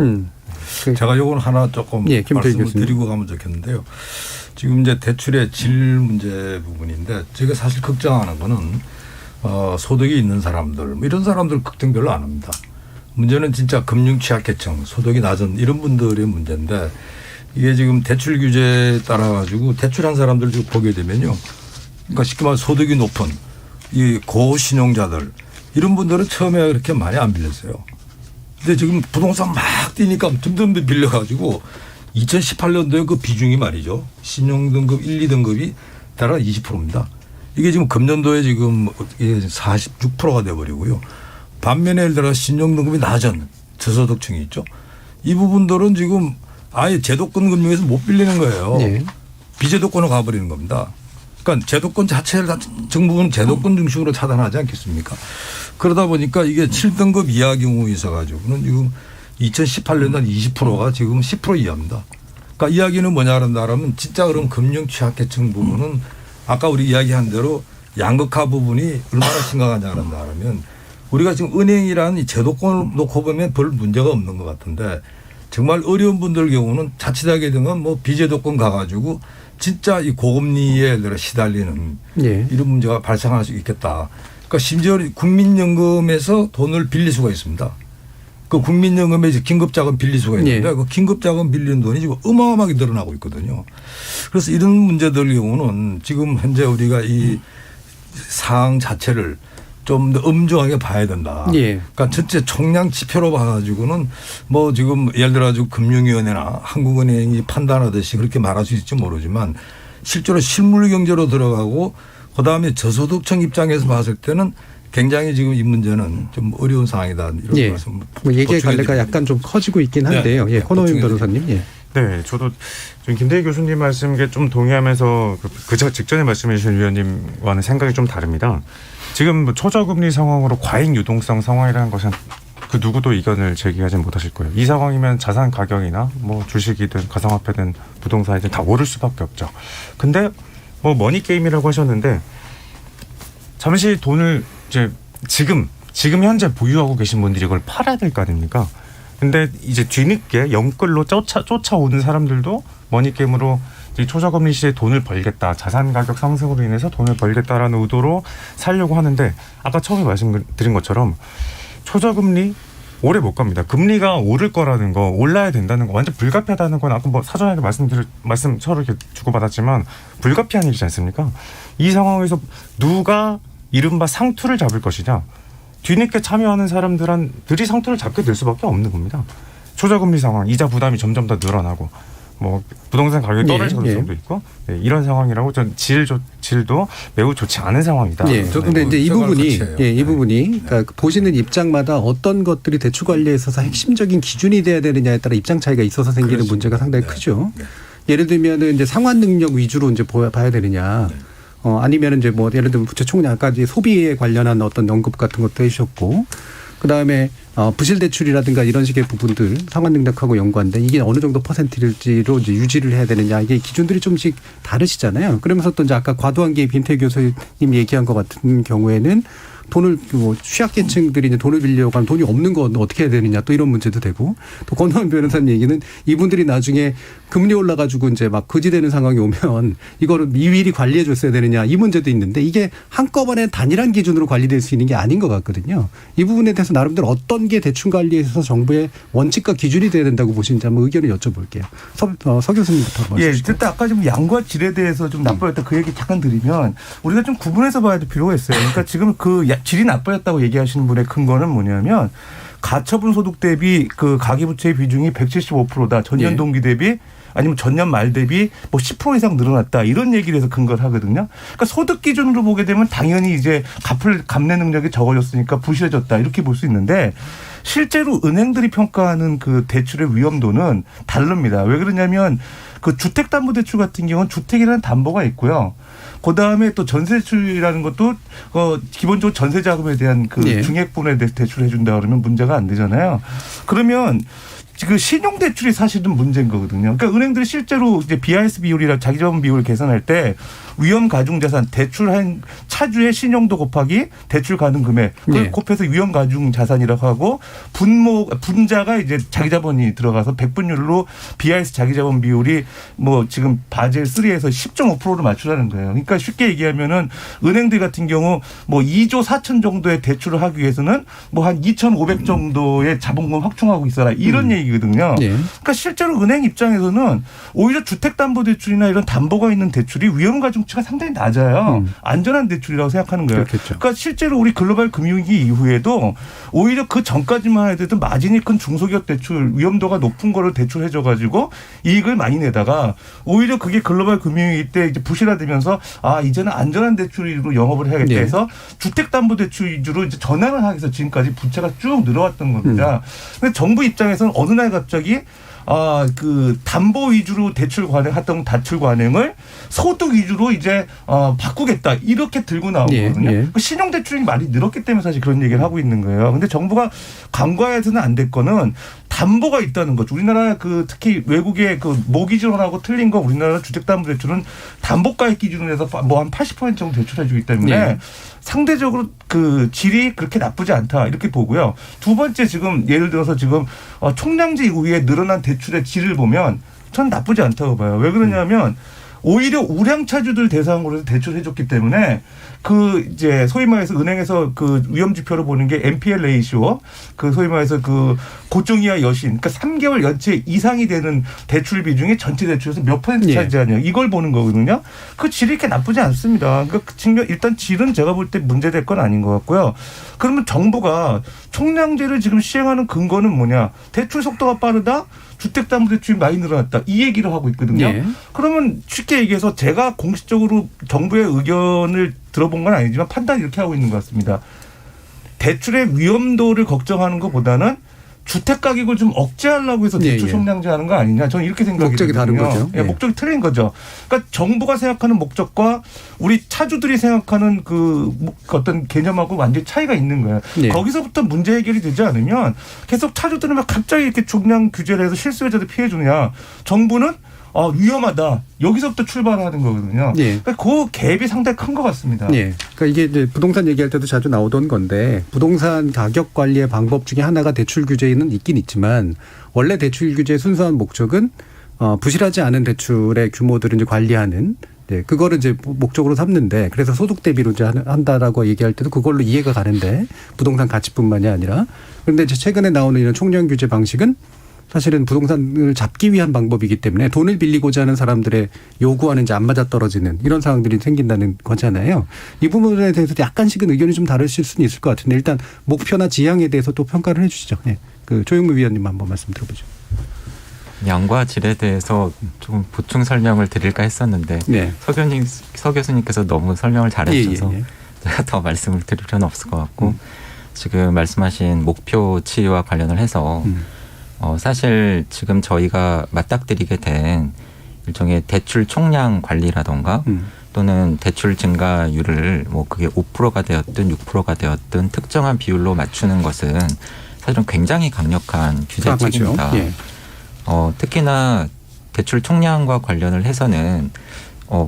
제가 요건 하나 조금 예, 말씀을 드리고 가면 좋겠는데요. 지금 이제 대출의 질 문제 부분인데 제가 사실 걱정하는 거는 소득이 있는 사람들 뭐 이런 사람들 걱정 별로 안 합니다. 문제는 진짜 금융 취약계층, 소득이 낮은 이런 분들의 문제인데 이게 지금 대출 규제에 따라 가지고 대출한 사람들 지금 보게 되면요. 그러니까 쉽게 말해 소득이 높은 이 고신용자들 이런 분들은 처음에 그렇게 많이 안 빌렸어요. 근데 지금 부동산 막 확 뛰니까 듬듬 빌려가지고 2018년도에 그 비중이 말이죠. 신용등급 1, 2등급이 대략 20%입니다. 이게 지금 금년도에 지금 46%가 돼버리고요. 반면에 예를 들어 신용등급이 낮은 저소득층이 있죠. 이 부분들은 지금 아예 제도권 금융에서 못 빌리는 거예요. 네. 비제도권으로 가버리는 겁니다. 그러니까 제도권 자체를 정부는 제도권 중심으로 차단하지 않겠습니까? 그러다 보니까 이게 7등급 이하 경우에 있어가지고는 지금 2018년도 20%가 지금 10% 이하입니다. 그러니까 이야기는 뭐냐면 진짜 그럼 금융 취약계층 부분은 아까 우리 이야기한 대로 양극화 부분이 얼마나 심각하냐면 우리가 지금 은행이라는 이 제도권을 놓고 보면 별 문제가 없는 것 같은데 정말 어려운 분들 경우는 자칫하게 되면 뭐 비제도권 가가지고 진짜 이 고금리에 시달리는 예. 이런 문제가 발생할 수 있겠다. 그러니까 심지어 국민연금에서 돈을 빌릴 수가 있습니다. 그 국민연금에 이제 긴급자금 빌릴 수가 있는데 그 긴급자금 빌리는 돈이 지금 어마어마하게 늘어나고 있거든요. 그래서 이런 문제들 경우는 지금 현재 우리가 이 상황 자체를 좀 더 엄중하게 봐야 된다. 예. 그러니까 전체 총량 지표로 봐가지고는 뭐 지금 예를 들어 금융위원회나 한국은행이 판단하듯이 그렇게 말할 수 있을지 모르지만 실제로 실물 경제로 들어가고 그다음에 저소득층 입장에서 봤을 때는 굉장히 지금 이 문제는 좀 어려운 상황이다. 이런 예. 말씀. 뭐 얘기의 갈래가 약간 좀 커지고 있긴 한데요. 예. 권호영 변호사님. 예. 네, 저도 좀 김대희 교수님 말씀에 좀 동의하면서 그 직전에 말씀해 주신 위원님과는 생각이 좀 다릅니다. 지금 뭐 초저금리 상황으로 과잉 유동성 상황이라는 것은 그 누구도 이견을 제기하지 못하실 거예요. 이 상황이면 자산 가격이나 뭐 주식이든 가상화폐든 부동산이든 다 오를 수밖에 없죠. 근데 뭐 머니 게임이라고 하셨는데 잠시 돈을 이제 지금 현재 보유하고 계신 분들이 이걸 팔아야 될 거 아닙니까? 근데 이제 뒤늦게 영끌로 쫓아오는 사람들도 머니게임으로 초저금리 시에 돈을 벌겠다. 자산 가격 상승으로 인해서 돈을 벌겠다라는 의도로 살려고 하는데 아까 처음에 말씀드린 것처럼 초저금리 오래 못 갑니다. 금리가 오를 거라는 거, 올라야 된다는 거 완전 불가피하다는 건 아까 뭐 사전에 말씀 서로 이렇게 주고받았지만 불가피한 일이지 않습니까? 이 상황에서 누가 이른바 상투를 잡을 것이냐. 뒤늦게 참여하는 사람들이 상투를 잡게 될 수밖에 없는 겁니다. 초저금리 상황, 이자 부담이 점점 더 늘어나고 뭐 부동산 가격이 떨어질 가능성도 있고 이런 상황이라고 전 질도 매우 좋지 않은 상황이다. 예. 그런데 이제 이 부분이 그러니까 보시는 입장마다 어떤 것들이 대출 관리에 있어서 핵심적인 기준이 돼야 되느냐에 따라 입장 차이가 있어서 생기는 그렇습니다. 문제가 상당히 크죠. 예를 들면은 이제 상환 능력 위주로 이제 봐야 되느냐. 아니면은 이제 뭐 예를 들면 부채 총량 아까 이제 소비에 관련한 어떤 언급 같은 것도 해주셨고 그다음에 부실 대출이라든가 이런 식의 부분들 상환 능력하고 연관된 이게 어느 정도 퍼센트일지로 이제 유지를 해야 되느냐 이게 기준들이 좀씩 다르시잖아요. 그러면서 또 이제 아까 과도한 개입 김태희 교수님 얘기한 것 같은 경우에는 돈을 뭐 취약계층들이 이제 돈을 빌려고 하면 돈이 없는 건 어떻게 해야 되느냐 또 이런 문제도 되고 또 권호원 변호사님 얘기는 이분들이 나중에 금리 올라가지고 이제 막 거지되는 상황이 오면 이거를 미리 관리해 줬어야 되느냐 이 문제도 있는데 이게 한꺼번에 단일한 기준으로 관리될 수 있는 게 아닌 것 같거든요. 이 부분에 대해서 나름대로 어떤 게 대출 관리에 있어서 정부의 원칙과 기준이 돼야 된다고 보시는지 한번 의견을 여쭤볼게요. 서 교수님부터 한번 예, 해주시죠. 일단 아까 좀 양과 질에 대해서 좀 나빠졌다 그 얘기 잠깐 드리면 우리가 좀 구분해서 봐야 될 필요가 있어요. 그러니까 지금 그 질이 나빠졌다고 얘기하시는 분의 근거는 뭐냐면 가처분 소득 대비 그 가계부채의 비중이 175%다. 전년 동기 대비 아니면 전년 말 대비 뭐 10% 이상 늘어났다. 이런 얘기를 해서 근거를 하거든요. 그러니까 소득 기준으로 보게 되면 당연히 이제 갚내 능력이 적어졌으니까 부실해졌다. 이렇게 볼 수 있는데 실제로 은행들이 평가하는 그 대출의 위험도는 다릅니다. 왜 그러냐면 그 주택담보대출 같은 경우는 주택이라는 담보가 있고요. 그다음에 또 전세대출이라는 것도 기본적으로 전세자금에 대한 그 중액분에 대해서 대출해 준다 그러면 문제가 안 되잖아요. 그러면 그 신용대출이 사실은 문제인 거거든요. 그러니까 은행들이 실제로 이제 BIS 비율이랑 자기자본 비율을 계산할 때 위험 가중자산 대출한 차주의 신용도 곱하기 대출 가능 금액 그걸 곱해서 위험 가중 자산이라고 하고 분자가 이제 자기자본이 들어가서 백분율로 BIS 자기자본 비율이 뭐 지금 바젤 3에서 10.5%로 맞추라는 거예요. 그러니까 쉽게 얘기하면은 은행들 같은 경우 뭐 2조 4천 정도의 대출을 하기 위해서는 뭐 한 2,500 정도의 자본금 확충하고 있어라 이런 얘기거든요. 그러니까 실제로 은행 입장에서는 오히려 주택담보대출이나 이런 담보가 있는 대출이 위험 가중치가 상당히 낮아요. 안전한 대출이라고 생각하는 거예요. 그렇겠죠. 그러니까 실제로 우리 글로벌 금융위기 이후에도 오히려 그 전까지만 해도 마진이 큰 중소기업 대출 위험도가 높은 거를 대출해줘가지고 이익을 많이 내다가 오히려 그게 글로벌 금융위기 때 이제 부실화되면서 이제는 안전한 대출 위주로 영업을 해야겠다 해서 주택담보대출 위주로 이제 전환을 하기 위해서 지금까지 부채가 쭉 늘어왔던 겁니다. 근데 정부 입장에서는 어느 날 갑자기 그 담보 위주로 하던 대출 관행을 소득 위주로 이제 바꾸겠다 이렇게 들고 나오거든요. 신용 대출이 많이 늘었기 때문에 사실 그런 얘기를 하고 있는 거예요. 근데 정부가 간과해서는 안 될 거는 담보가 있다는 거죠. 우리나라 그 특히 외국의 그 모 기준하고 틀린 거 우리나라 주택담보대출은 담보가액 기준으로 해서 뭐 한 80% 정도 대출해주기 때문에 상대적으로 그 질이 그렇게 나쁘지 않다 이렇게 보고요. 두 번째 지금 예를 들어서 지금 총량제 이후에 늘어난 대출의 질을 보면 전 나쁘지 않다고 봐요. 왜 그러냐면 오히려 우량차주들 대상으로 대출해줬기 때문에 그 이제 소위 말해서 은행에서 그 위험 지표로 보는 게 NPL 레이시오, 그 소위 말해서 그 고증 이하 여신, 그러니까 3개월 연체 이상이 되는 대출 비중이 전체 대출에서 몇 퍼센트 차지하냐 이걸 보는 거거든요. 그 질이 이렇게 나쁘지 않습니다. 그러니까 그 측면 일단 질은 제가 볼 때 문제될 건 아닌 것 같고요. 그러면 정부가 총량제를 지금 시행하는 근거는 뭐냐? 대출 속도가 빠르다. 주택담보대출이 많이 늘어났다. 이 얘기를 하고 있거든요. 그러면 쉽게 얘기해서 제가 공식적으로 정부의 의견을 들어본 건 아니지만 판단 이렇게 하고 있는 것 같습니다. 대출의 위험도를 걱정하는 것보다는 주택 가격을 좀 억제하려고 해서 대출 총량제 하는 거 아니냐. 저는 이렇게 생각이 목적이 들거든요. 다른 거죠. 목적이 틀린 거죠. 그러니까 정부가 생각하는 목적과 우리 차주들이 생각하는 그 어떤 개념하고 완전히 차이가 있는 거예요. 거기서부터 문제 해결이 되지 않으면 계속 차주들은 막 갑자기 이렇게 중량 규제를 해서 실수요자들 피해 주느냐. 정부는 위험하다. 여기서부터 출발하는 거거든요. 그러니까 그 갭이 상당히 큰 것 같습니다. 그러니까 이게 이제 부동산 얘기할 때도 자주 나오던 건데 부동산 가격 관리의 방법 중에 하나가 대출 규제는 있긴 있지만 원래 대출 규제의 순수한 목적은 부실하지 않은 대출의 규모들을 이제 관리하는 그거를 이제 목적으로 삼는데 그래서 소득 대비로 이제 한다라고 얘기할 때도 그걸로 이해가 가는데 부동산 가치뿐만이 아니라 그런데 이제 최근에 나오는 이런 총량 규제 방식은 사실은 부동산을 잡기 위한 방법이기 때문에 돈을 빌리고자 하는 사람들의 요구와는 이제 안 맞아떨어지는 이런 상황들이 생긴다는 거잖아요. 이 부분에 대해서 약간씩은 의견이 좀 다르실 수는 있을 것 같은데 일단 목표나 지향에 대해서 또 평가를 해 주시죠. 그 조영무 위원님 한번 말씀 들어보죠. 양과 질에 대해서 좀 보충 설명을 드릴까 했었는데 서 교수님께서 너무 설명을 잘해 주셔서 제가 더 말씀을 드릴 필요는 없을 것 같고 지금 말씀하신 목표치와 관련을 해서 사실 지금 저희가 맞닥뜨리게 된 일종의 대출 총량 관리라던가 또는 대출 증가율을 뭐 그게 5%가 되었든 6%가 되었든 특정한 비율로 맞추는 것은 사실은 굉장히 강력한 규제책입니다. 특히나 대출 총량과 관련을 해서는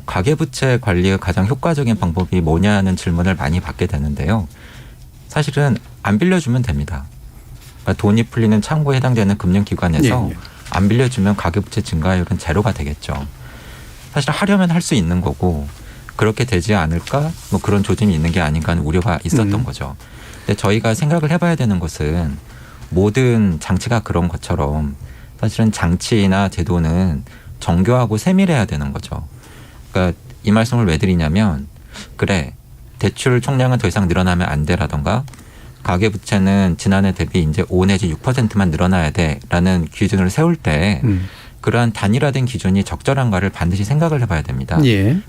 가계부채 관리의 가장 효과적인 방법이 뭐냐는 질문을 많이 받게 되는데요. 사실은 안 빌려주면 됩니다. 돈이 풀리는 창구에 해당되는 금융기관에서 안 빌려주면 가계부채 증가율은 제로가 되겠죠. 사실 하려면 할 수 있는 거고 그렇게 되지 않을까 뭐 그런 조짐이 있는 게 아닌가 하는 우려가 있었던 거죠. 근데 저희가 생각을 해봐야 되는 것은 모든 장치가 그런 것처럼 사실은 장치나 제도는 정교하고 세밀해야 되는 거죠. 그러니까 이 말씀을 왜 드리냐면 그래 대출 총량은 더 이상 늘어나면 안 돼라던가 가계부채는 지난해 대비 이제 5 내지 6%만 늘어나야 돼라는 기준을 세울 때 그러한 단일화된 기준이 적절한가를 반드시 생각을 해봐야 됩니다.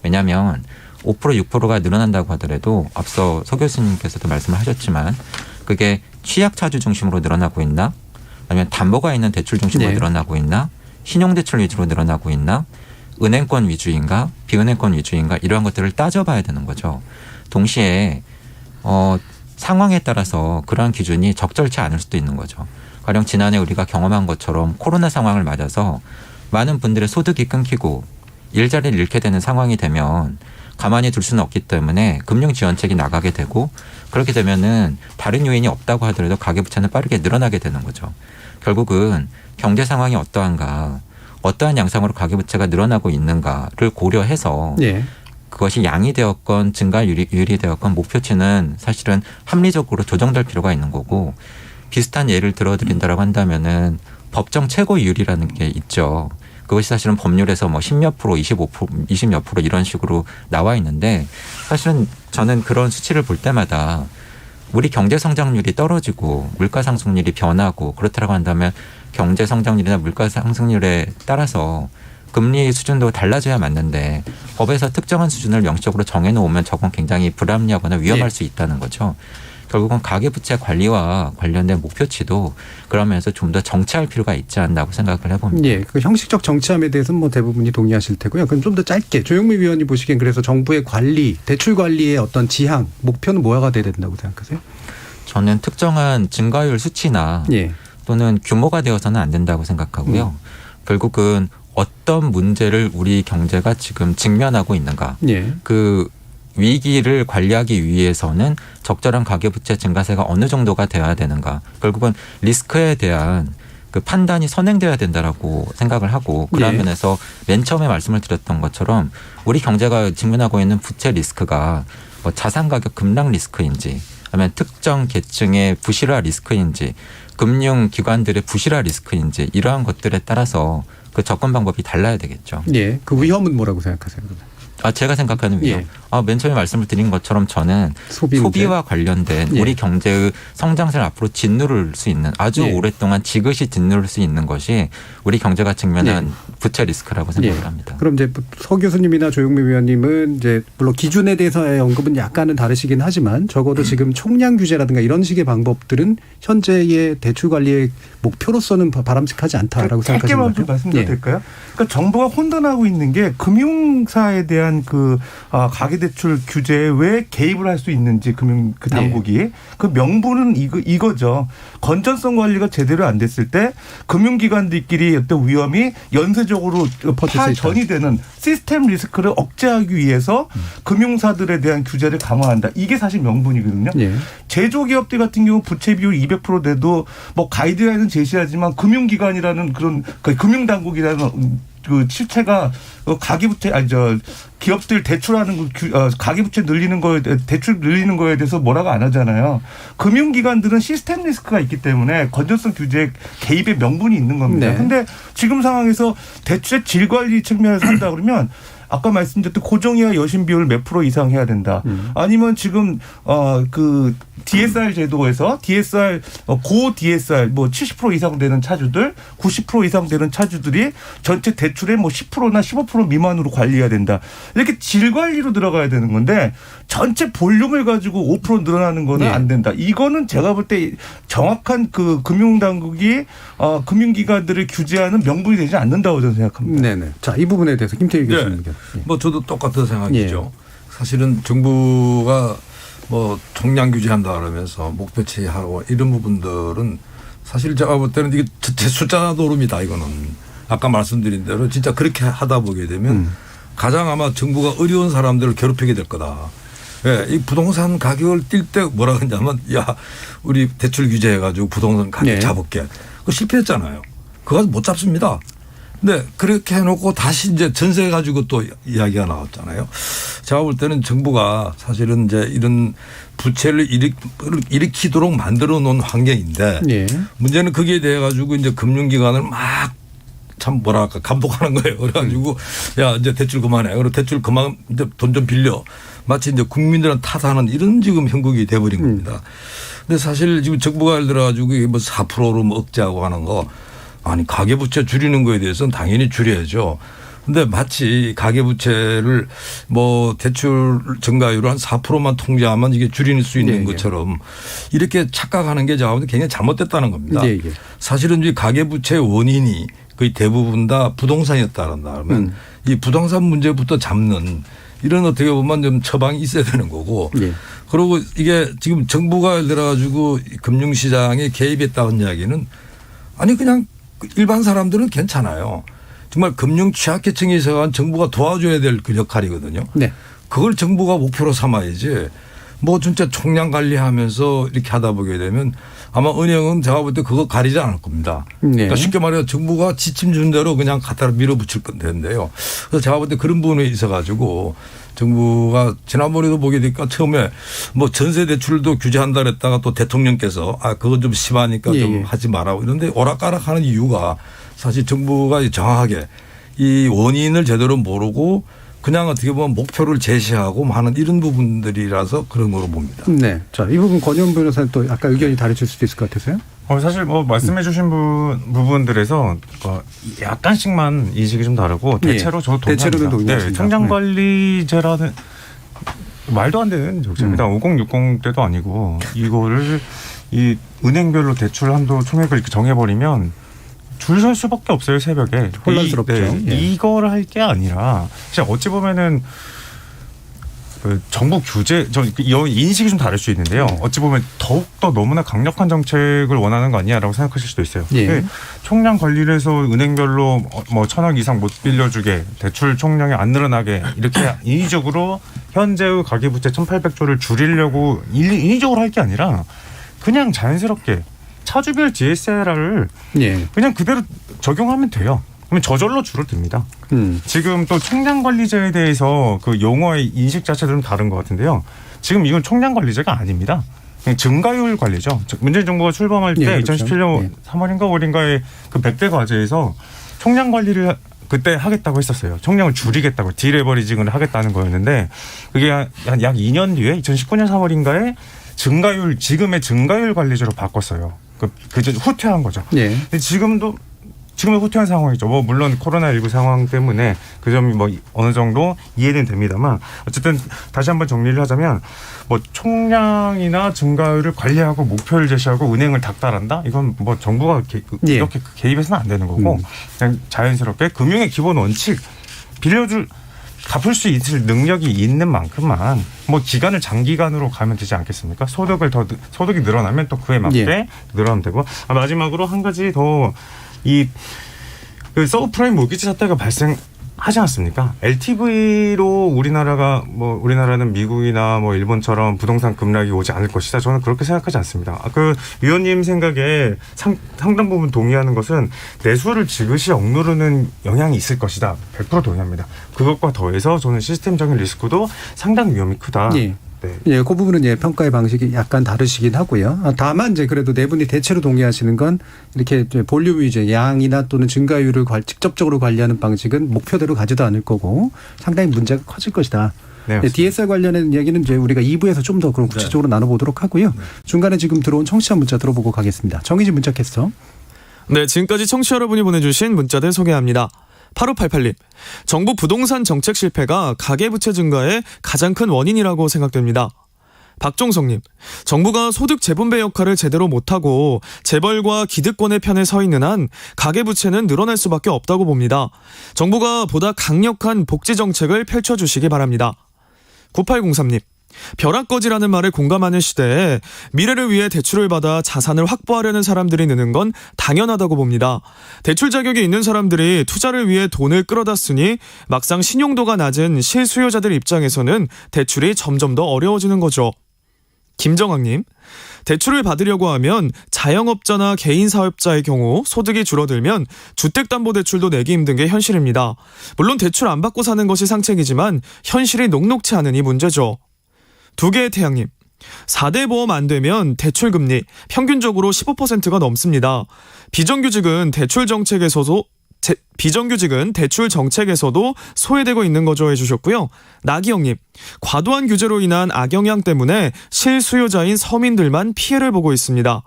왜냐하면 5% 6%가 늘어난다고 하더라도 앞서 서 교수님께서도 말씀을 하셨지만 그게 취약차주 중심으로 늘어나고 있나 아니면 담보가 있는 대출 중심으로 늘어나고 있나 신용대출 위주로 늘어나고 있나 은행권 위주인가 비은행권 위주인가 이러한 것들을 따져봐야 되는 거죠. 동시에 상황에 따라서 그러한 기준이 적절치 않을 수도 있는 거죠. 가령 지난해 우리가 경험한 것처럼 코로나 상황을 맞아서 많은 분들의 소득이 끊기고 일자리를 잃게 되는 상황이 되면 가만히 둘 수는 없기 때문에 금융지원책이 나가게 되고 그렇게 되면은 다른 요인이 없다고 하더라도 가계부채는 빠르게 늘어나게 되는 거죠. 결국은 경제 상황이 어떠한가 어떠한 양상으로 가계부채가 늘어나고 있는가를 고려해서 그것이 양이 되었건 증가율이 되었건 목표치는 사실은 합리적으로 조정될 필요가 있는 거고 비슷한 예를 들어드린다라고 한다면은 법정 최고율이라는 게 있죠. 그것이 사실은 법률에서 뭐 10몇 프로, 20몇 프로 이런 식으로 나와 있는데 사실은 저는 그런 수치를 볼 때마다 우리 경제 성장률이 떨어지고 물가 상승률이 변하고 그렇다고 한다면 경제 성장률이나 물가 상승률에 따라서 금리 수준도 달라져야 맞는데 법에서 특정한 수준을 명시적으로 정해놓으면 저건 굉장히 불합리하거나 위험할 수 있다는 거죠. 결국은 가계부채 관리와 관련된 목표치도 그러면서 좀 더 정치할 필요가 있지 않나고 생각을 해봅니다. 예, 그 형식적 정치함에 대해서는 뭐 대부분이 동의하실 테고요. 그럼 좀 더 짧게 조영미 위원님 보시기엔 그래서 정부의 관리, 대출 관리의 어떤 지향, 목표는 뭐가 돼야 된다고 생각하세요? 저는 특정한 증가율 수치나 또는 규모가 되어서는 안 된다고 생각하고요. 결국은 어떤 문제를 우리 경제가 지금 직면하고 있는가. 그 위기를 관리하기 위해서는 적절한 가계부채 증가세가 어느 정도가 되어야 되는가. 결국은 리스크에 대한 그 판단이 선행돼야 된다라고 생각을 하고 그런 면에서 맨 처음에 말씀을 드렸던 것처럼 우리 경제가 직면하고 있는 부채 리스크가 뭐 자산 가격 급락 리스크인지 아니면 특정 계층의 부실화 리스크인지 금융기관들의 부실화 리스크인지 이러한 것들에 따라서 그 접근 방법이 달라야 되겠죠. 예, 그 위험은 뭐라고 생각하세요? 그러면? 제가 생각하는 위험. 맨 처음에 말씀을 드린 것처럼 저는 소비와 관련된 우리 경제의 성장세를 앞으로 짓누를 수 있는 아주 오랫동안 지그시 짓누를 수 있는 것이 우리 경제가 직면한 부채 리스크라고 생각을 합니다. 그럼 이제 서 교수님이나 조영미 위원님은 이제 물론 기준에 대해서의 언급은 약간은 다르시긴 하지만 적어도 지금 총량 규제라든가 이런 식의 방법들은 현재의 대출 관리의 목표로서는 바람직하지 않다라고 생각하시는 거죠? 짧게만 말씀드려도 될까요? 그러니까 정부가 혼돈하고 있는 게 금융사에 대한 그 가계대출 규제에 왜 개입을 할 수 있는지 그 당국이 그 명분은 이거죠. 건전성 관리가 제대로 안 됐을 때 금융기관들끼리 어떤 위험이 연쇄적으로 파전이 되는 시스템 리스크를 억제하기 위해서 금융사들에 대한 규제를 강화한다. 이게 사실 명분이거든요. 제조기업들 같은 경우 부채 비율 200% 돼도 뭐 가이드라인은 제시하지만 금융기관이라는 그런 금융당국이라는 그 실체가 가계부채 기업들 대출하는 가계부채 늘리는 거에 대출 늘리는 거에 대해서 뭐라고 안 하잖아요. 금융기관들은 시스템 리스크가 있기 때문에 건전성 규제 개입의 명분이 있는 겁니다. 그런데 지금 상황에서 대출의 질 관리 측면에서 한다 그러면 아까 말씀드렸던 고정이하 여신 비율 몇 프로 이상 해야 된다. 아니면 지금 그 DSR 제도에서 DSR 고 DSR 뭐 70% 이상 되는 차주들, 90% 이상 되는 차주들이 전체 대출의 뭐 10%나 15% 미만으로 관리해야 된다. 이렇게 질 관리로 들어가야 되는 건데 전체 볼륨을 가지고 5% 늘어나는 거는 안 된다. 이거는 제가 볼 때 정확한 그 금융당국이 금융기관들을 규제하는 명분이 되지 않는다고 저는 생각합니다. 네네. 자, 이 부분에 대해서 김태희 교수님. 뭐 저도 똑같은 생각이죠. 사실은 정부가 뭐 총량 규제한다 그러면서 목표치 하고 이런 부분들은 사실 제가 볼 때는 이게 제 숫자 노름이다 이거는. 아까 말씀드린 대로 진짜 그렇게 하다 보게 되면 가장 아마 정부가 어려운 사람들을 괴롭히게 될 거다. 이 부동산 가격을 뛸 때 뭐라 그러냐면 야 우리 대출 규제해가지고 부동산 가격 잡을게. 그거 실패했잖아요. 그거 못 잡습니다. 네, 그렇게 해놓고 다시 이제 전세 가지고 또 이야기가 나왔잖아요. 제가 볼 때는 정부가 사실은 이제 이런 부채를 일으키도록 만들어 놓은 환경인데 문제는 거기에 대해 가지고 이제 금융기관을 막 참 뭐랄까 감독하는 거예요. 그래가지고 야 이제 대출 그만해. 그리고 대출 그만 이제 돈 좀 빌려. 마치 이제 국민들은 탓하는 이런 지금 형국이 돼버린 겁니다. 근데 사실 지금 정부가 예를 들어가지고 이게 뭐 4%로 뭐 억제하고 하는 거 아니 가계부채 줄이는 거에 대해서는 당연히 줄여야죠. 근데 마치 가계부채를 뭐 대출 증가율을 한 4%만 통제하면 이게 줄일 수 있는 것처럼 이렇게 착각하는 게 제가 보기엔 굉장히 잘못됐다는 겁니다. 사실은 이 가계부채의 원인이 거의 대부분 다 부동산이었다는다 그러면 이 부동산 문제부터 잡는 이런 어떻게 보면 좀 처방이 있어야 되는 거고 그리고 이게 지금 정부가 예를 들어가지고 금융시장에 개입했다는 이야기는 아니 그냥 일반 사람들은 괜찮아요. 정말 금융 취약계층에 있어서 정부가 도와줘야 될 그 역할이거든요. 그걸 정부가 목표로 삼아야지 뭐 진짜 총량 관리하면서 이렇게 하다 보게 되면 아마 은행은 제가 볼 때 그거 가리지 않을 겁니다. 그러니까 쉽게 말해서 정부가 지침 준 대로 그냥 갖다 밀어붙일 건데요. 그래서 제가 볼 때 그런 부분에 있어 가지고 정부가 지난번에도 보게 되니까 처음에 뭐 전세 대출도 규제한다 그랬다가 또 대통령께서 그건 좀 심하니까 좀 하지 말라고 이런데 오락가락 하는 이유가 사실 정부가 정확하게 이 원인을 제대로 모르고 그냥 어떻게 보면 목표를 제시하고 하는 이런 부분들이라서 그런 거로 봅니다. 네. 자, 이 부분 권희원 변호사는 또 아까 의견이 다르실 수도 있을 것 같아서요. 사실 뭐 말씀해주신 부분들에서 약간씩만 인식이 좀 다르고 대체로 저도 대체로는 동의합니다. 네, 청장관리제라는 말도 안 되는 정책입니다. 5060 때도 아니고 이거를 이 은행별로 대출 한도 총액을 이렇게 정해버리면 줄 설 수밖에 없어요, 새벽에. 혼란스럽죠. 이걸 할 게 아니라 진짜 어찌 보면은 그 정부 규제, 인식이 좀 다를 수 있는데요. 어찌 보면 더욱더 너무나 강력한 정책을 원하는 거 아니냐라고 생각하실 수도 있어요. 예. 총량 관리를 해서 은행별로 뭐 1,000억 이상 못 빌려주게, 대출 총량이 안 늘어나게 이렇게 인위적으로 현재의 가계부채 1,800조를 줄이려고 인위적으로 할 게 아니라 그냥 자연스럽게 차주별 DSR을 그냥 그대로 적용하면 돼요. 그러면 저절로 줄어듭니다. 지금 또 총량관리제에 대해서 그 용어의 인식 자체도 좀 다른 것 같은데요. 지금 이건 총량관리제가 아닙니다. 그냥 증가율 관리죠. 문재인 정부가 출범할 때 2017년 3월인가 5월인가에 그 100대 과제에서 총량관리를 그때 하겠다고 했었어요. 총량을 줄이겠다고, 디레버리징을 하겠다는 거였는데 그게 약 2년 뒤에 2019년 3월인가에 지금의 증가율 관리제로 바꿨어요. 그저 후퇴한 거죠. 근데 지금의 후퇴한 상황이죠. 뭐 물론 코로나19 상황 때문에 그 점이 뭐 어느 정도 이해는 됩니다만 어쨌든 다시 한번 정리를 하자면 뭐 총량이나 증가율을 관리하고 목표를 제시하고 은행을 닥달한다? 이건 뭐 정부가 이렇게 개입해서는 안 되는 거고 그냥 자연스럽게 금융의 기본 원칙 갚을 수 있을 능력이 있는 만큼만 뭐 기간을 장기간으로 가면 되지 않겠습니까? 소득이 늘어나면 또 그에 맞게 늘어나면 되고 마지막으로 한 가지 더 그 서브프라임 모기지 사태가 발생하지 않습니까? LTV로 우리나라는 미국이나 뭐 일본처럼 부동산 급락이 오지 않을 것이다. 저는 그렇게 생각하지 않습니다. 그 위원님 생각에 상당 부분 동의하는 것은 내수를 지그시 억누르는 영향이 있을 것이다. 100% 동의합니다. 그것과 더해서 저는 시스템적인 리스크도 상당히 위험이 크다. 그 부분은 평가의 방식이 약간 다르시긴 하고요. 다만 그래도 네 분이 대체로 동의하시는 건 이렇게 볼륨 위주, 양이나 또는 증가율을 직접적으로 관리하는 방식은 목표대로 가지도 않을 거고 상당히 문제가 커질 것이다. DSR 관련된 이야기는 우리가 2부에서 좀 더 그럼 구체적으로 나눠보도록 하고요. 중간에 지금 들어온 청취자 문자 들어보고 가겠습니다. 정의진 문자 캐스터. 네, 지금까지 청취자 여러분이 보내주신 문자들 소개합니다. 8588님, 정부 부동산 정책 실패가 가계부채 증가의 가장 큰 원인이라고 생각됩니다. 박종성님, 정부가 소득 재분배 역할을 제대로 못하고 재벌과 기득권의 편에 서 있는 한 가계부채는 늘어날 수밖에 없다고 봅니다. 정부가 보다 강력한 복지 정책을 펼쳐주시기 바랍니다. 9803님, 벼락거지라는 말에 공감하는 시대에 미래를 위해 대출을 받아 자산을 확보하려는 사람들이 느는 건 당연하다고 봅니다. 대출 자격이 있는 사람들이 투자를 위해 돈을 끌어다 쓰니 막상 신용도가 낮은 실수요자들 입장에서는 대출이 점점 더 어려워지는 거죠. 김정학님, 대출을 받으려고 하면 자영업자나 개인사업자의 경우 소득이 줄어들면 주택담보대출도 내기 힘든 게 현실입니다. 물론 대출 안 받고 사는 것이 상책이지만 현실이 녹록치 않으니 문제죠. 두 개의 태양님, 4대 보험 안 되면 대출금리 평균적으로 15%가 넘습니다. 비정규직은 대출 정책에서도 소외되고 있는 거죠 해주셨고요. 나기영님, 과도한 규제로 인한 악영향 때문에 실수요자인 서민들만 피해를 보고 있습니다.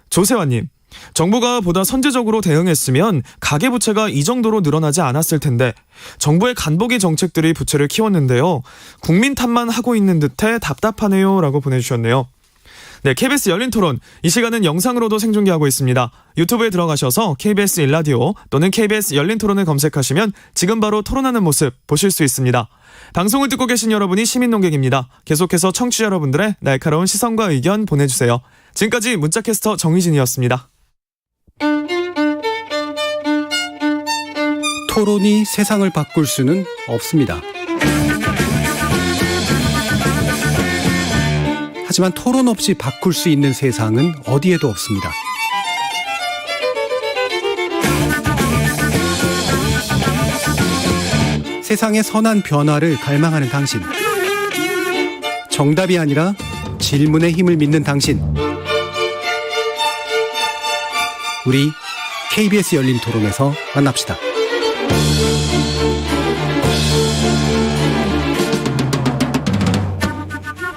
조세환님, 정부가 보다 선제적으로 대응했으면 가계부채가 이 정도로 늘어나지 않았을 텐데 정부의 간보기 정책들이 부채를 키웠는데요. 국민 탓만 하고 있는 듯해 답답하네요 라고 보내주셨네요. 네, KBS 열린 토론, 이 시간은 영상으로도 생중계하고 있습니다. 유튜브에 들어가셔서 KBS 일라디오 또는 KBS 열린 토론을 검색하시면 지금 바로 토론하는 모습 보실 수 있습니다. 방송을 듣고 계신 여러분이 시민논객입니다. 계속해서 청취자 여러분들의 날카로운 시선과 의견 보내주세요. 지금까지 문자캐스터 정희진이었습니다. 토론이 세상을 바꿀 수는 없습니다. 하지만 토론 없이 바꿀 수 있는 세상은 어디에도 없습니다. 세상의 선한 변화를 갈망하는 당신. 정답이 아니라 질문의 힘을 믿는 당신. 우리 KBS 열린 토론에서 만납시다.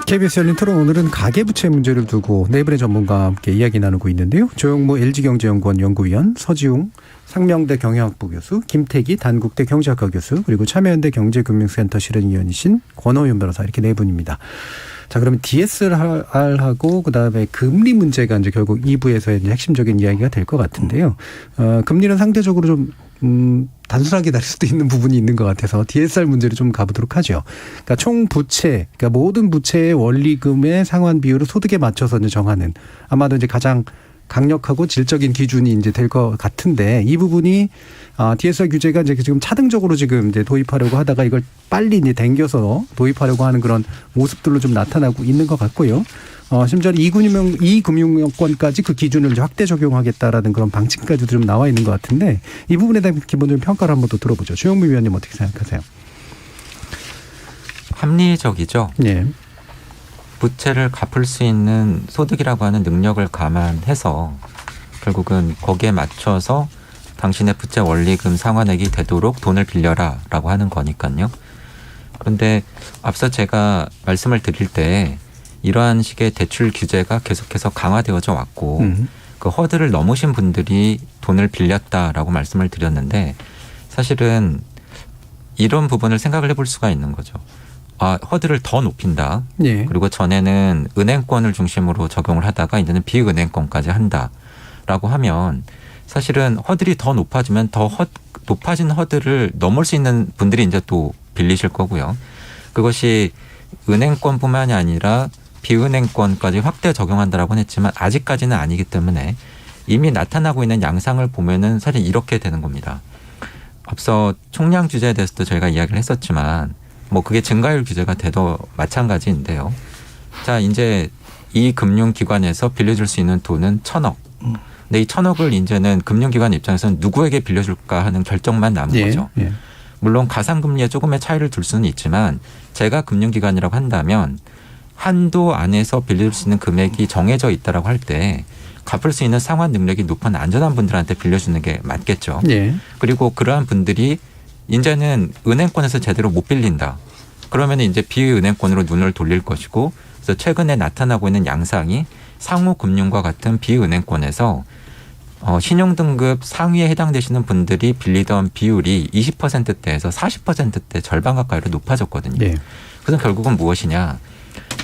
KBS 열린 토론 오늘은 가계부채 문제를 두고 네 분의 전문가와 함께 이야기 나누고 있는데요. 조영무 LG경제연구원 연구위원, 서지웅 상명대 경영학부 교수, 김태기 단국대 경제학과 교수, 그리고 참여연대 경제금융센터 실행위원이신 권호윤 변호사, 이렇게 네 분입니다. 자, 그러면 DSR하고 그다음에 금리 문제가 이제 결국 2부에서의 핵심적인 이야기가 될 것 같은데요. 금리는 상대적으로 좀 단순하게 다를 수도 있는 부분이 있는 것 같아서 DSR 문제를 좀 가보도록 하죠. 그러니까 총 부채, 그러니까 모든 부채의 원리금의 상환 비율을 소득에 맞춰서 이제 정하는, 아마도 이제 가장 강력하고 질적인 기준이 이제 될 것 같은데, 이 부분이 DSR 규제가 이제 지금 차등적으로 지금 이제 도입하려고 하다가 이걸 빨리 이제 당겨서 도입하려고 하는 그런 모습들로 좀 나타나고 있는 것 같고요. 심지어 이금융권까지 그 기준을 이제 확대 적용하겠다라는 그런 방침까지도 좀 나와 있는 것 같은데, 이 부분에 대한 기본적인 평가를 한번 더 들어보죠. 조영무 위원님 어떻게 생각하세요? 합리적이죠. 예. 부채를 갚을 수 있는 소득이라고 하는 능력을 감안해서 결국은 거기에 맞춰서 당신의 부채 원리금 상환액이 되도록 돈을 빌려라라고 하는 거니까요. 그런데 앞서 제가 말씀을 드릴 때 이러한 식의 대출 규제가 계속해서 강화되어져 왔고 그 허들을 넘으신 분들이 돈을 빌렸다라고 말씀을 드렸는데, 사실은 이런 부분을 생각을 해볼 수가 있는 거죠. 허들을 더 높인다. 예. 그리고 전에는 은행권을 중심으로 적용을 하다가 이제는 비은행권까지 한다라고 하면, 사실은 허들이 더 높아지면 더 높아진 허들을 넘을 수 있는 분들이 이제 또 빌리실 거고요. 그것이 은행권뿐만이 아니라 비은행권까지 확대 적용한다라고는 했지만 아직까지는 아니기 때문에 이미 나타나고 있는 양상을 보면은 사실 이렇게 되는 겁니다. 앞서 총량 규제에 대해서도 저희가 이야기를 했었지만 뭐 그게 증가율 규제가 돼도 마찬가지인데요. 자, 이제 이 금융기관에서 빌려줄 수 있는 돈은 1,000억. 근데 이 1,000억을 이제는 금융기관 입장에서는 누구에게 빌려줄까 하는 결정만 남은 거죠. 예. 물론 가상금리에 조금의 차이를 둘 수는 있지만 제가 금융기관이라고 한다면 한도 안에서 빌려줄 수 있는 금액이 정해져 있다라고 할 때 갚을 수 있는 상환 능력이 높은 안전한 분들한테 빌려주는 게 맞겠죠. 예. 그리고 그러한 분들이 이제는 은행권에서 제대로 못 빌린다. 그러면 이제 비은행권으로 눈을 돌릴 것이고, 그래서 최근에 나타나고 있는 양상이 상호금융과 같은 비은행권에서 신용등급 상위에 해당되시는 분들이 빌리던 비율이 20%대에서 40%대 절반 가까이로 높아졌거든요. 예. 그래서 결국은 무엇이냐.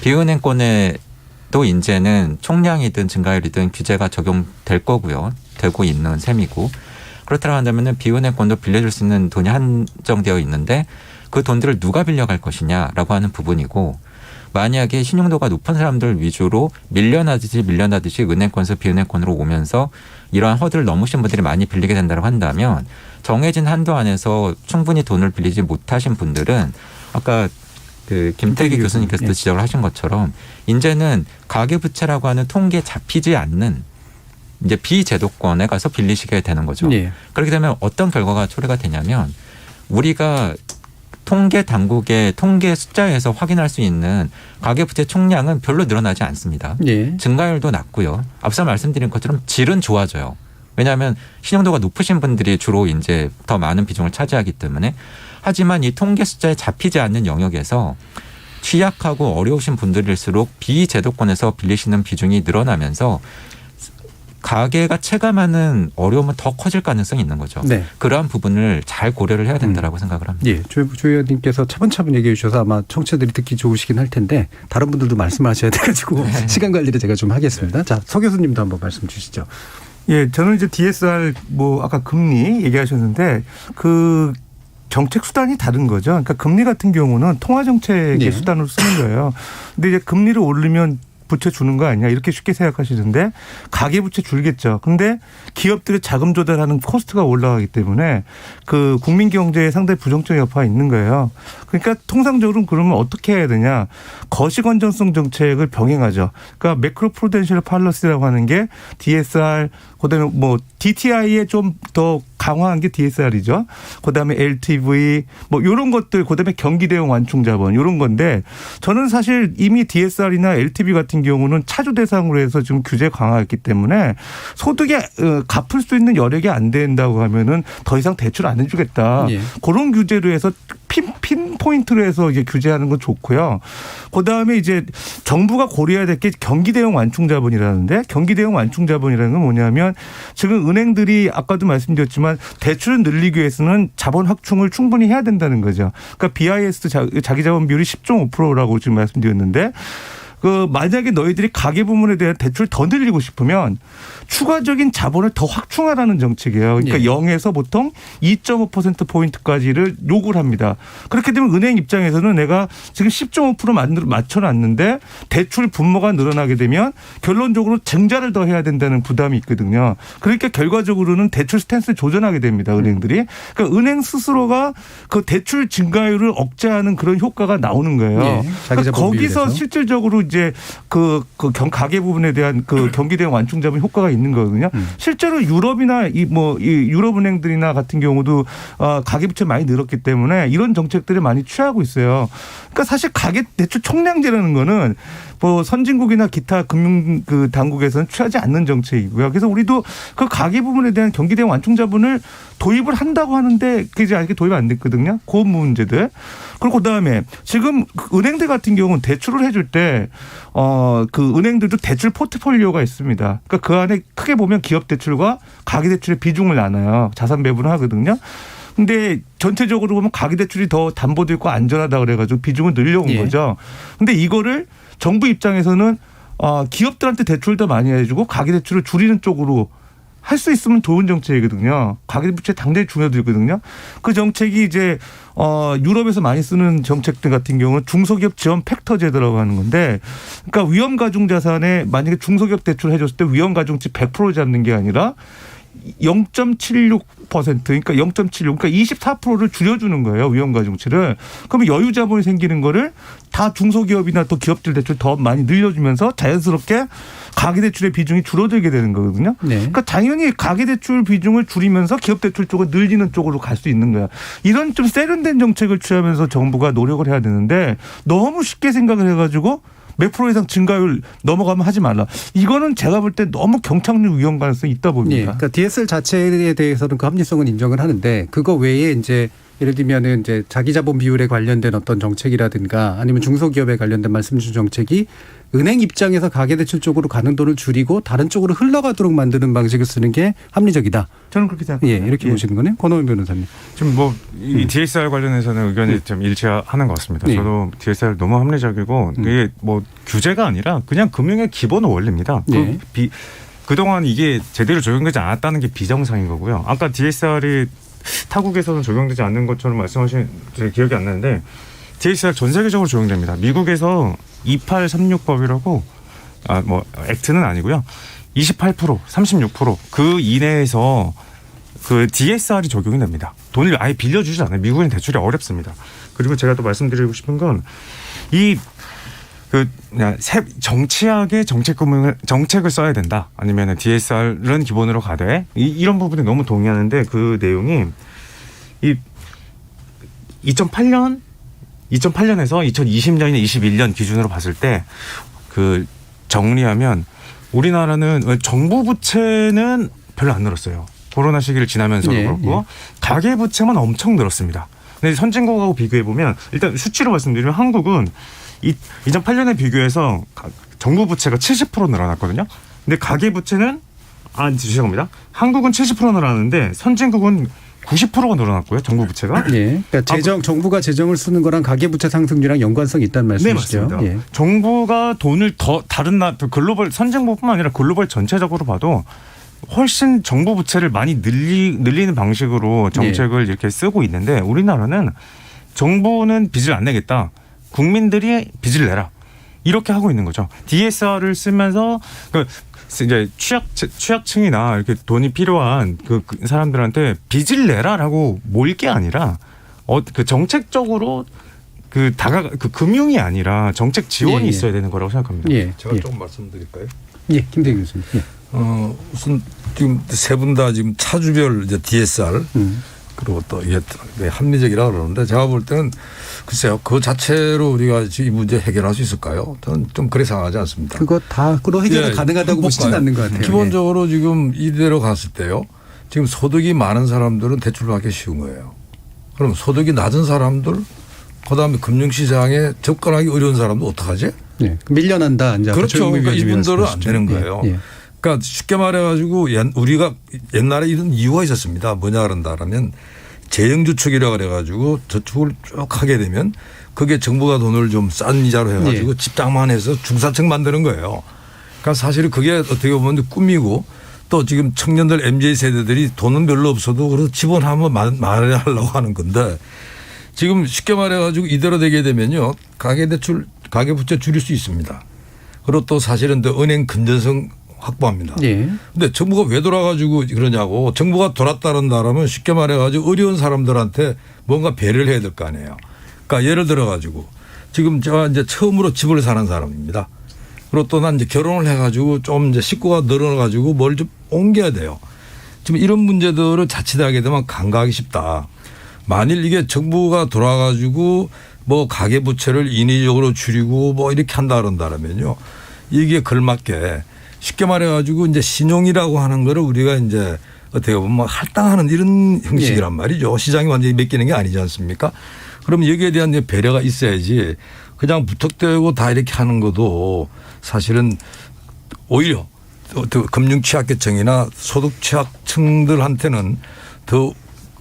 비은행권에도 이제는 총량이든 증가율이든 규제가 적용될 거고요. 되고 있는 셈이고. 그렇다고 한다면 비은행권도 빌려줄 수 있는 돈이 한정되어 있는데 그 돈들을 누가 빌려갈 것이냐라고 하는 부분이고, 만약에 신용도가 높은 사람들 위주로 밀려나듯이 은행권에서 비은행권으로 오면서 이러한 허들을 넘으신 분들이 많이 빌리게 된다고 한다면 정해진 한도 안에서 충분히 돈을 빌리지 못하신 분들은 아까 그 김태기 교수님께서도 예. 지적을 하신 것처럼 이제는 가계부채라고 하는 통계에 잡히지 않는 이제 비제도권에 가서 빌리시게 되는 거죠. 예. 그렇게 되면 어떤 결과가 초래가 되냐면, 우리가 통계 당국의 통계 숫자에서 확인할 수 있는 가계부채 총량은 별로 늘어나지 않습니다. 예. 증가율도 낮고요. 앞서 말씀드린 것처럼 질은 좋아져요. 왜냐하면 신용도가 높으신 분들이 주로 이제 더 많은 비중을 차지하기 때문에. 하지만 이 통계 숫자에 잡히지 않는 영역에서 취약하고 어려우신 분들일수록 비제도권에서 빌리시는 비중이 늘어나면서 가계가 체감하는 어려움은 더 커질 가능성이 있는 거죠. 네. 그러한 부분을 잘 고려를 해야 된다라고 생각을 합니다. 예, 조 의원님께서 차분차분 얘기해 주셔서 아마 청취자들이 듣기 좋으시긴 할 텐데 다른 분들도 말씀하셔야 돼가지고 시간 관리를 제가 좀 하겠습니다. 자, 서 교수님도 한번 말씀 주시죠. 예, 저는 이제 DSR 아까 금리 얘기하셨는데 그 정책 수단이 다른 거죠. 그러니까 금리 같은 경우는 통화 정책의 예. 수단으로 쓰는 거예요. 근데 이제 금리를 올리면 부채 주는 거 아니냐 이렇게 쉽게 생각하시는데 가계부채 줄겠죠. 근데 기업들의 자금 조달하는 코스트가 올라가기 때문에 그 국민 경제에 상당히 부정적 여파가 있는 거예요. 그러니까 통상적으로 그러면 어떻게 해야 되냐. 거시 건전성 정책을 병행하죠. 그러니까 매크로 프루덴셜 팔러시라고 하는 게 DSR 그다음에 뭐 DTI에 좀 더 강화한 게 DSR이죠. 그다음에 LTV 뭐 이런 것들 그다음에 경기 대응 완충 자본 이런 건데 저는 사실 이미 DSR이나 LTV 같은 경우는 차주 대상으로 해서 지금 규제 강화했기 때문에 소득에 갚을 수 있는 여력이 안 된다고 하면은 더 이상 대출 안 해주겠다. 예. 그런 규제로 해서 핀포인트로 해서 이제 규제하는 건 좋고요. 그다음에 이제 정부가 고려해야 될 게 경기 대응 완충 자본이라는데 경기 대응 완충 자본이라는 건 뭐냐면 지금 은행들이 아까도 말씀드렸지만 대출을 늘리기 위해서는 자본 확충을 충분히 해야 된다는 거죠. 그러니까 BIS 자기 자본 비율이 10.5%라고 지금 말씀드렸는데 만약에 너희들이 가계 부문에 대한 대출을 더 늘리고 싶으면 추가적인 자본을 더 확충하라는 정책이에요. 그러니까 0에서 보통 2.5%포인트까지를 요구를 합니다. 그렇게 되면 은행 입장에서는 내가 지금 10.5% 맞춰놨는데 대출 분모가 늘어나게 되면 결론적으로 증자를 더 해야 된다는 부담이 있거든요. 그러니까 결과적으로는 대출 스탠스를 조정하게 됩니다. 은행들이. 그러니까 은행 스스로가 그 대출 증가율을 억제하는 그런 효과가 나오는 거예요. 그러니까 거기서 실질적으로 이제 가계 부분에 대한 그 경기 대응 완충 자본 효과가 있는 거거든요. 실제로 유럽이나 이 유럽 은행들이나 같은 경우도 가계 부채 많이 늘었기 때문에 이런 정책들을 많이 취하고 있어요. 그러니까 사실 가계 대출 총량제라는 거는 선진국이나 기타 금융 당국에서는 취하지 않는 정책이고요. 그래서 우리도 그 가계 부분에 대한 경기 대응 완충 자본을 도입을 한다고 하는데 그게 아직 도입 안 됐거든요. 그 문제들. 그리고 그다음에 지금 은행들 같은 경우는 대출을 해줄 때 그 은행들도 대출 포트폴리오가 있습니다. 그러니까 그 안에 크게 보면 기업 대출과 가계 대출의 비중을 나눠요. 자산 배분을 하거든요. 근데 전체적으로 보면 가계 대출이 더 담보도 있고 안전하다 그래가지고 비중을 늘려온 거죠. 근데 이거를 정부 입장에서는 기업들한테 대출을 더 많이 해주고 가계 대출을 줄이는 쪽으로 할 수 있으면 좋은 정책이거든요. 가계부채 당장히 줄여들거든요. 그 정책이 이제 유럽에서 많이 쓰는 정책들 같은 경우는 중소기업 지원 팩터 제도라고 하는 건데, 그러니까 위험 가중 자산에 만약에 중소기업 대출을 해줬을 때 위험 가중치 100% 잡는 게 아니라 0.76% 그러니까 0.76 그러니까 24%를 줄여주는 거예요. 위험 가중치를. 그러면 여유 자본이 생기는 거를 다 중소기업이나 또 기업들 대출 더 많이 늘려주면서 자연스럽게 가계대출의 비중이 줄어들게 되는 거거든요. 그러니까 당연히 가계대출 비중을 줄이면서 기업대출 쪽을 늘리는 쪽으로 갈 수 있는 거야. 이런 좀 세련된 정책을 취하면서 정부가 노력을 해야 되는데 너무 쉽게 생각을 해가지고 몇 프로 이상 증가율 넘어가면 하지 말라. 이거는 제가 볼 때 너무 경착륙 위험 가능성이 있다 봅니다. 그러니까 DSR 자체에 대해서는 그 합리성은 인정을 하는데 그거 외에 이제 예를 들면은 이제 자기 자본 비율에 관련된 어떤 정책이라든가 아니면 중소기업에 관련된 말씀 주신 정책이 은행 입장에서 가계대출 쪽으로 가는 돈을 줄이고 다른 쪽으로 흘러가도록 만드는 방식을 쓰는 게 합리적이다. 저는 그렇게 생각합니다. 이렇게 보시는 거네요. 권호민 변호사님. 지금 이 DSR 관련해서는 의견이 좀 일치하는 것 같습니다. 저도 DSR 너무 합리적이고 이게 규제가 아니라 그냥 금융의 기본 원리입니다. 그동안 이게 제대로 적용되지 않았다는 게 비정상인 거고요. 아까 DSR이 타국에서는 적용되지 않는 것처럼 말씀하신 제 기억이 안 나는데 DSR 전 세계적으로 적용됩니다. 미국에서 2836법이라고 액트는 아니고요. 28%, 36% 그 이내에서 그 DSR이 적용이 됩니다. 돈을 아예 빌려주지 않아요. 미국은 대출이 어렵습니다. 그리고 제가 또 말씀드리고 싶은 건 정치하게 정책을 써야 된다. 아니면 DSR은 기본으로 가되 이런 부분에 너무 동의하는데 그 내용이 2008년에서 2020년이나 21년 기준으로 봤을 때 그 정리하면 우리나라는 정부 부채는 별로 안 늘었어요. 코로나 시기를 지나면서도 그렇고 가계 부채만 엄청 늘었습니다. 근데 선진국하고 비교해 보면 일단 수치로 말씀드리면 한국은 2008년에 비교해서 정부 부채가 70% 늘어났거든요. 근데 가계 부채는 죄송합니다. 한국은 70% 늘어났는데 선진국은 90%가 늘어났고요. 정부 부채가. 그러니까 정부가 재정을 쓰는 거랑 가계 부채 상승률이랑 연관성이 있다는 말씀이시죠? 네, 맞습니다. 정부가 돈을 더 다른 글로벌 선진국뿐만 아니라 글로벌 전체적으로 봐도 훨씬 정부 부채를 많이 늘리는 방식으로 정책을 이렇게 쓰고 있는데 우리나라는 정부는 빚을 안 내겠다. 국민들이 빚을 내라. 이렇게 하고 있는 거죠. DSR을 쓰면서 이제 취약층이나 이렇게 돈이 필요한 그 사람들한테 빚을 내라라고 몰 게 아니라 그 정책적으로 금융이 아니라 정책 지원이 있어야 되는 거라고 생각합니다. 제가 좀 말씀드릴까요? 김대기 교수님. 우선 지금 세 분 다 지금 차주별 이제 DSR 그리고 또 이게 합리적이라고 그러는데 제가 볼 때는 글쎄요 그 자체로 우리가 이 문제 해결할 수 있을까요? 저는 좀 그래 생각하지 않습니다. 그거 다로 해결이 가능하다고 보시지는 않는 것 같아요. 기본적으로 지금 이대로 갔을 때요. 지금 소득이 많은 사람들은 대출 받기 쉬운 거예요. 그럼 소득이 낮은 사람들, 그다음에 금융시장에 접근하기 어려운 사람도 어떡하지? 네. 밀려난다. 이제 그렇죠. 그러니까 이분들은 안 되는 거예요. 예. 그러니까 쉽게 말해가지고 우리가 옛날에 이런 이유가 있었습니다. 뭐냐 그런다라면 재정주축이라 그래가지고 저축을 쭉 하게 되면 그게 정부가 돈을 좀 싼 이자로 해가지고 집장만 해서 중산층 만드는 거예요. 그러니까 사실은 그게 어떻게 보면 꿈이고 또 지금 청년들 MZ 세대들이 돈은 별로 없어도 그래서 집원 한번 마련하려고 하는 건데 지금 쉽게 말해가지고 이대로 되게 되면요. 가계대출, 가계부채 줄일 수 있습니다. 그리고 또 사실은 또 은행 건전성 확보합니다. 그런데 정부가 왜 돌아가지고 그러냐고 정부가 돌았다는다라면 쉽게 말해가지고 어려운 사람들한테 뭔가 배려를 해야 될 거 아니에요. 그러니까 예를 들어가지고 지금 제가 이제 처음으로 집을 사는 사람입니다. 그리고 또 난 이제 결혼을 해가지고 좀 이제 식구가 늘어나가지고 뭘 좀 옮겨야 돼요. 지금 이런 문제들을 자칫하게 되면 간과하기 쉽다. 만일 이게 정부가 돌아가지고 뭐 가계부채를 인위적으로 줄이고 뭐 이렇게 한다 그런다면요. 이게 걸맞게 쉽게 말해가지고 이제 신용이라고 하는 거를 우리가 이제 어떻게 보면 할당하는 이런 형식이란 말이죠. 시장이 완전히 맡기는 게 아니지 않습니까? 그럼 여기에 대한 배려가 있어야지 그냥 무턱대고 다 이렇게 하는 것도 사실은 오히려 금융 취약계층이나 소득 취약층들한테는 더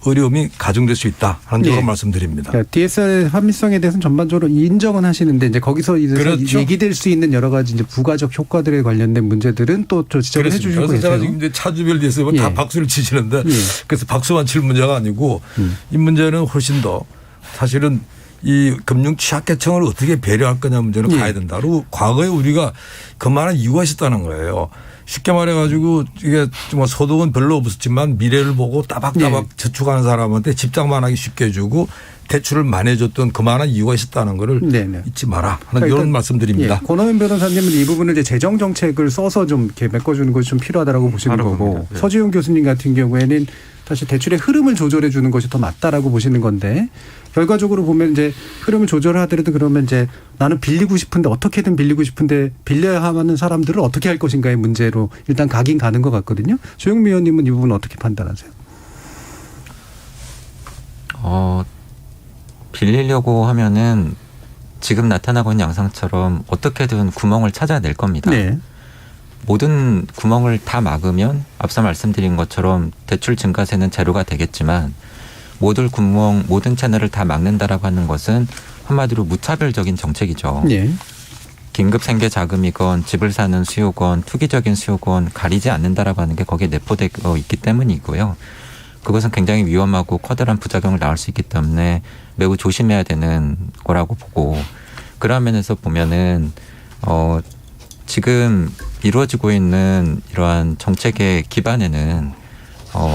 어려움이 가중될 수 있다 하는 그런 말씀드립니다. 그러니까 DSR의 합리성에 대해서는 전반적으로 인정은 하시는데 이제 거기서 그렇죠. 얘기될 수 있는 여러 가지 이제 부가적 효과들에 관련된 문제들은 또 지적을 해 주시고 그래서 제가 계세요. 지금 차주별 대해서 다 박수를 치시는데 그래서 박수만 칠 문제가 아니고 이 문제는 훨씬 더 사실은 이 금융 취약계층을 어떻게 배려할 거냐 문제는 가야 된다. 그리고 과거에 우리가 그만한 이유가 있었다는 거예요. 쉽게 말해가지고 이게 정말 소득은 별로 없었지만 미래를 보고 따박따박 저축하는 사람한테 집장만 하기 쉽게 해주고 대출을 많이 해줬던 그만한 이유가 있었다는 거를 잊지 마라 하는 이런 말씀드립니다. 권호연 변호사님은 이 부분을 이제 재정 정책을 써서 좀 이렇게 메꿔주는 것이 좀 필요하다라고 보시는 거고 서지훈 교수님 같은 경우에는 사실 대출의 흐름을 조절해 주는 것이 더 맞다라고 보시는 건데 결과적으로 보면 이제 흐름을 조절하더라도 그러면 이제 나는 빌리고 싶은데 어떻게든 빌리고 싶은데 빌려야 하는 사람들을 어떻게 할 것인가의 문제로 일단 가긴 가는 것 같거든요. 조영미 의원님은 이 부분 어떻게 판단하세요? 빌리려고 하면은 지금 나타나고 있는 양상처럼 어떻게든 구멍을 찾아낼 겁니다. 모든 구멍을 다 막으면 앞서 말씀드린 것처럼 대출 증가세는 제로가 되겠지만 모든 구멍, 모든 채널을 다 막는다라고 하는 것은 한마디로 무차별적인 정책이죠. 긴급 생계 자금이건 집을 사는 수요건 투기적인 수요건 가리지 않는다라고 하는 게 거기에 내포되어 있기 때문이고요. 그것은 굉장히 위험하고 커다란 부작용을 낳을 수 있기 때문에 매우 조심해야 되는 거라고 보고 그런 면에서 보면은 지금 이루어지고 있는 이러한 정책의 기반에는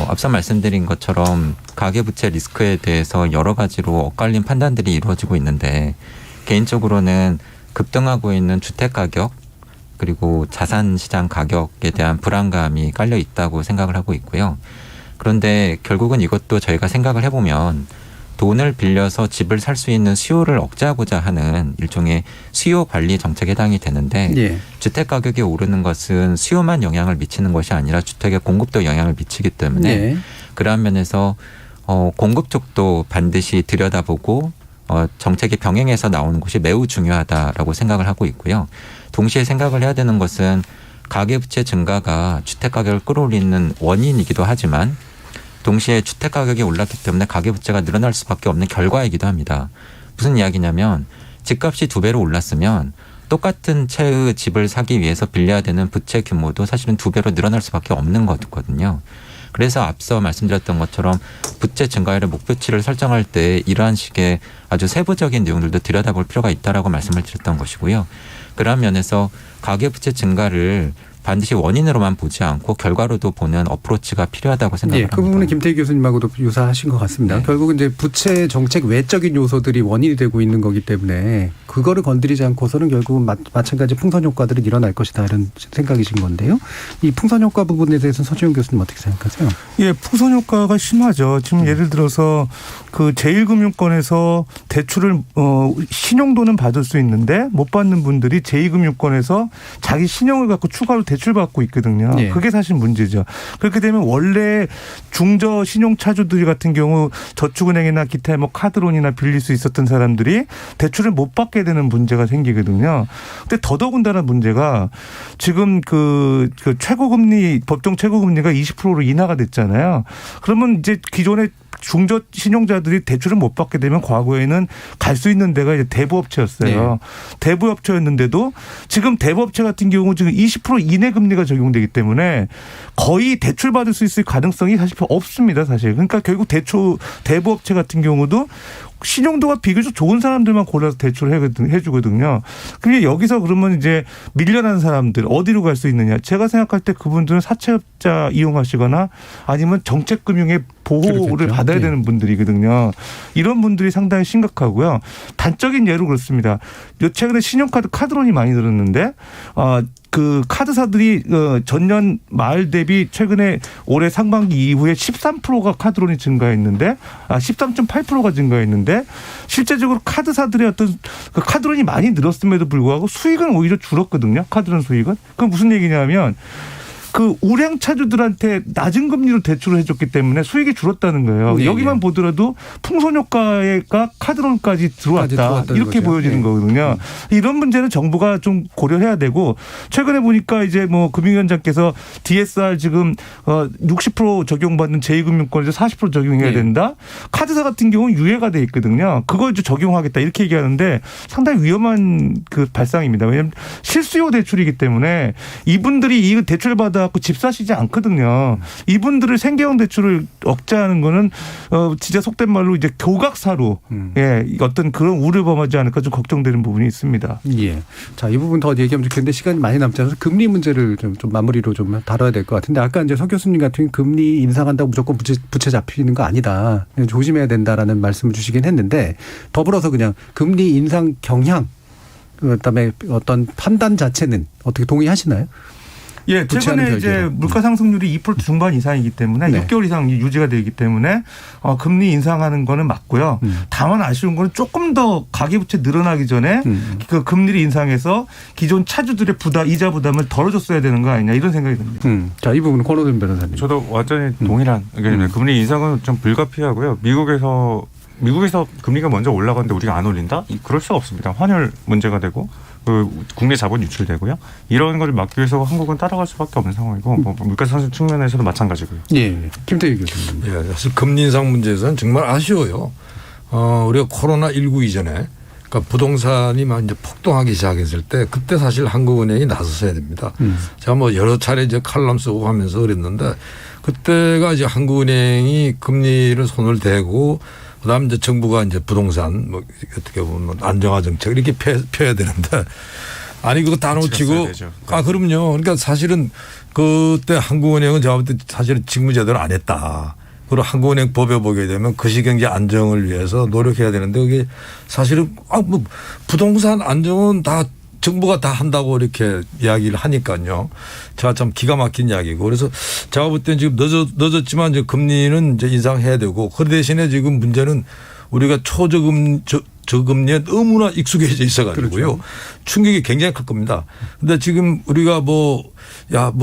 앞서 말씀드린 것처럼 가계부채 리스크에 대해서 여러 가지로 엇갈린 판단들이 이루어지고 있는데 개인적으로는 급등하고 있는 주택가격 그리고 자산시장 가격에 대한 불안감이 깔려 있다고 생각을 하고 있고요. 그런데 결국은 이것도 저희가 생각을 해보면 돈을 빌려서 집을 살 수 있는 수요를 억제하고자 하는 일종의 수요 관리 정책에 해당이 되는데 주택 가격이 오르는 것은 수요만 영향을 미치는 것이 아니라 주택의 공급도 영향을 미치기 때문에 그러한 면에서 공급 쪽도 반드시 들여다보고 정책이 병행해서 나오는 것이 매우 중요하다라고 생각을 하고 있고요. 동시에 생각을 해야 되는 것은 가계부채 증가가 주택 가격을 끌어올리는 원인이기도 하지만 동시에 주택 가격이 올랐기 때문에 가계부채가 늘어날 수밖에 없는 결과이기도 합니다. 무슨 이야기냐면 집값이 2배로 올랐으면 똑같은 채의 집을 사기 위해서 빌려야 되는 부채 규모도 사실은 2배로 늘어날 수밖에 없는 거거든요. 그래서 앞서 말씀드렸던 것처럼 부채 증가율의 목표치를 설정할 때 이러한 식의 아주 세부적인 내용들도 들여다볼 필요가 있다라고 말씀을 드렸던 것이고요. 그런 면에서 가계부채 증가를 반드시 원인으로만 보지 않고 결과로도 보는 어프로치가 필요하다고 생각합니다. 그 부분은 김태희 교수님하고도 유사하신 것 같습니다. 결국은 이제 부채 정책 외적인 요소들이 원인이 되고 있는 거기 때문에 그거를 건드리지 않고서는 결국은 마찬가지 풍선 효과들이 일어날 것이다 이런 생각이신 건데요. 이 풍선 효과 부분에 대해서는 서지훈 교수님 어떻게 생각하세요? 풍선 효과가 심하죠. 지금 예를 들어서 그 제1금융권에서 대출을 신용도는 받을 수 있는데 못 받는 분들이 제2금융권에서 자기 신용을 갖고 추가로 대출 대출받고 있거든요. 예. 그게 사실 문제죠. 그렇게 되면 원래 중저 신용차주들 같은 경우 저축은행이나 기타 뭐 카드론이나 빌릴 수 있었던 사람들이 대출을 못 받게 되는 문제가 생기거든요. 근데 더더군다나 문제가 지금 그 최고금리 법정 최고금리가 20%로 인하가 됐잖아요. 그러면 이제 기존의 중저 신용자들이 대출을 못 받게 되면 과거에는 갈 수 있는 데가 이제 대부업체였어요. 네. 대부업체였는데도 지금 대부업체 같은 경우 지금 20% 이내 금리가 적용되기 때문에 거의 대출 받을 수 있을 가능성이 사실 없습니다. 사실. 그러니까 결국 대부업체 같은 경우도 신용도가 비교적 좋은 사람들만 골라서 대출을 해주거든요. 그게 여기서 그러면 이제 밀려난 사람들 어디로 갈 수 있느냐. 제가 생각할 때 그분들은 사채업자 이용하시거나 아니면 정책금융의 보호를 그렇겠죠. 받아야 되는 분들이거든요. 이런 분들이 상당히 심각하고요. 단적인 예로 그렇습니다. 최근에 신용카드 카드론이 많이 늘었는데 그 카드사들이 전년 말 대비 최근에 올해 상반기 이후에 13%가 카드론이 증가했는데 13.8%가 증가했는데 실제적으로 카드사들의 어떤 그 카드론이 많이 늘었음에도 불구하고 수익은 오히려 줄었거든요. 카드론 수익은. 그건 무슨 얘기냐면 그 우량 차주들한테 낮은 금리로 대출을 해줬기 때문에 수익이 줄었다는 거예요. 네, 여기만 보더라도 풍선효과가 카드론까지 들어왔다. 이렇게 거죠. 보여지는 거거든요. 이런 문제는 정부가 좀 고려해야 되고 최근에 보니까 이제 뭐 금융위원장께서 DSR 지금 60% 적용받는 제2금융권에서 40% 적용해야 된다. 카드사 같은 경우는 유예가 돼 있거든요. 그걸 이제 적용하겠다 이렇게 얘기하는데 상당히 위험한 그 발상입니다. 왜냐하면 실수요 대출이기 때문에 이분들이 이 대출 받아 집 사시지 않거든요. 이분들을 생계형 대출을 억제하는 거는 진짜 속된 말로 이제 교각사로 어떤 그런 우려를 범하지 않을까 좀 걱정되는 부분이 있습니다. 예. 자, 이 부분 더 얘기하면 좋겠는데 시간이 많이 남지 않아서 금리 문제를 좀 마무리로 좀 다뤄야 될 것 같은데 아까 이제 서 교수님 같은 금리 인상한다고 무조건 부채 잡히는 거 아니다. 조심해야 된다라는 말씀을 주시긴 했는데 더불어서 그냥 금리 인상 경향 그다음에 어떤 판단 자체는 어떻게 동의하시나요? 예, 최근에 이제 물가 상승률이 2% 중반 이상이기 때문에 6개월 이상 유지가 되기 때문에 금리 인상하는 거는 맞고요. 다만 아쉬운 거는 조금 더 가계부채 늘어나기 전에 그 금리를 인상해서 기존 차주들의 이자 부담을 덜어줬어야 되는 거 아니냐 이런 생각이 듭니다. 자, 이 부분은 권오준 변호사님. 저도 완전히 동일한 의견입니다. 금리 인상은 좀 불가피하고요. 미국에서 금리가 먼저 올라가는데 우리가 안 올린다? 그럴 수가 없습니다. 환율 문제가 되고 국내 자본 유출되고요. 이런 걸 막기 위해서 한국은 따라갈 수밖에 없는 상황이고 물가 상승 측면에서도 마찬가지고요. 예, 김태희 교수님. 예, 사실 금리 인상 문제에서는 정말 아쉬워요. 우리가 코로나19 이전에 그러니까 부동산이 막 이제 폭등하기 시작했을 때 그때 사실 한국은행이 나섰어야 됩니다. 제가 뭐 여러 차례 이제 칼럼 쓰고 하면서 그랬는데 그때가 이제 한국은행이 금리를 손을 대고 그다음 이제 정부가 이제 부동산 뭐 어떻게 보면 안정화 정책 이렇게 펴야 되는데 아니 그거 다 놓치고 그럼요. 그러니까 사실은 그때 한국은행은 제가 볼 때 사실은 직무 제대로 안 했다. 그리고 한국은행 법에 보게 되면 거시경제 안정을 위해서 노력해야 되는데 그게 사실은 뭐 부동산 안정은 다 정부가 다 한다고 이렇게 이야기를 하니까요. 제가 참 기가 막힌 이야기고 그래서 제가 볼 때는 지금 늦었지만 이제 금리는 이제 인상해야 되고 그 대신에 지금 문제는 우리가 저금리에 너무나 익숙해져 있어가지고요. 그렇죠. 충격이 굉장히 클 겁니다. 근데 지금 우리가 뭐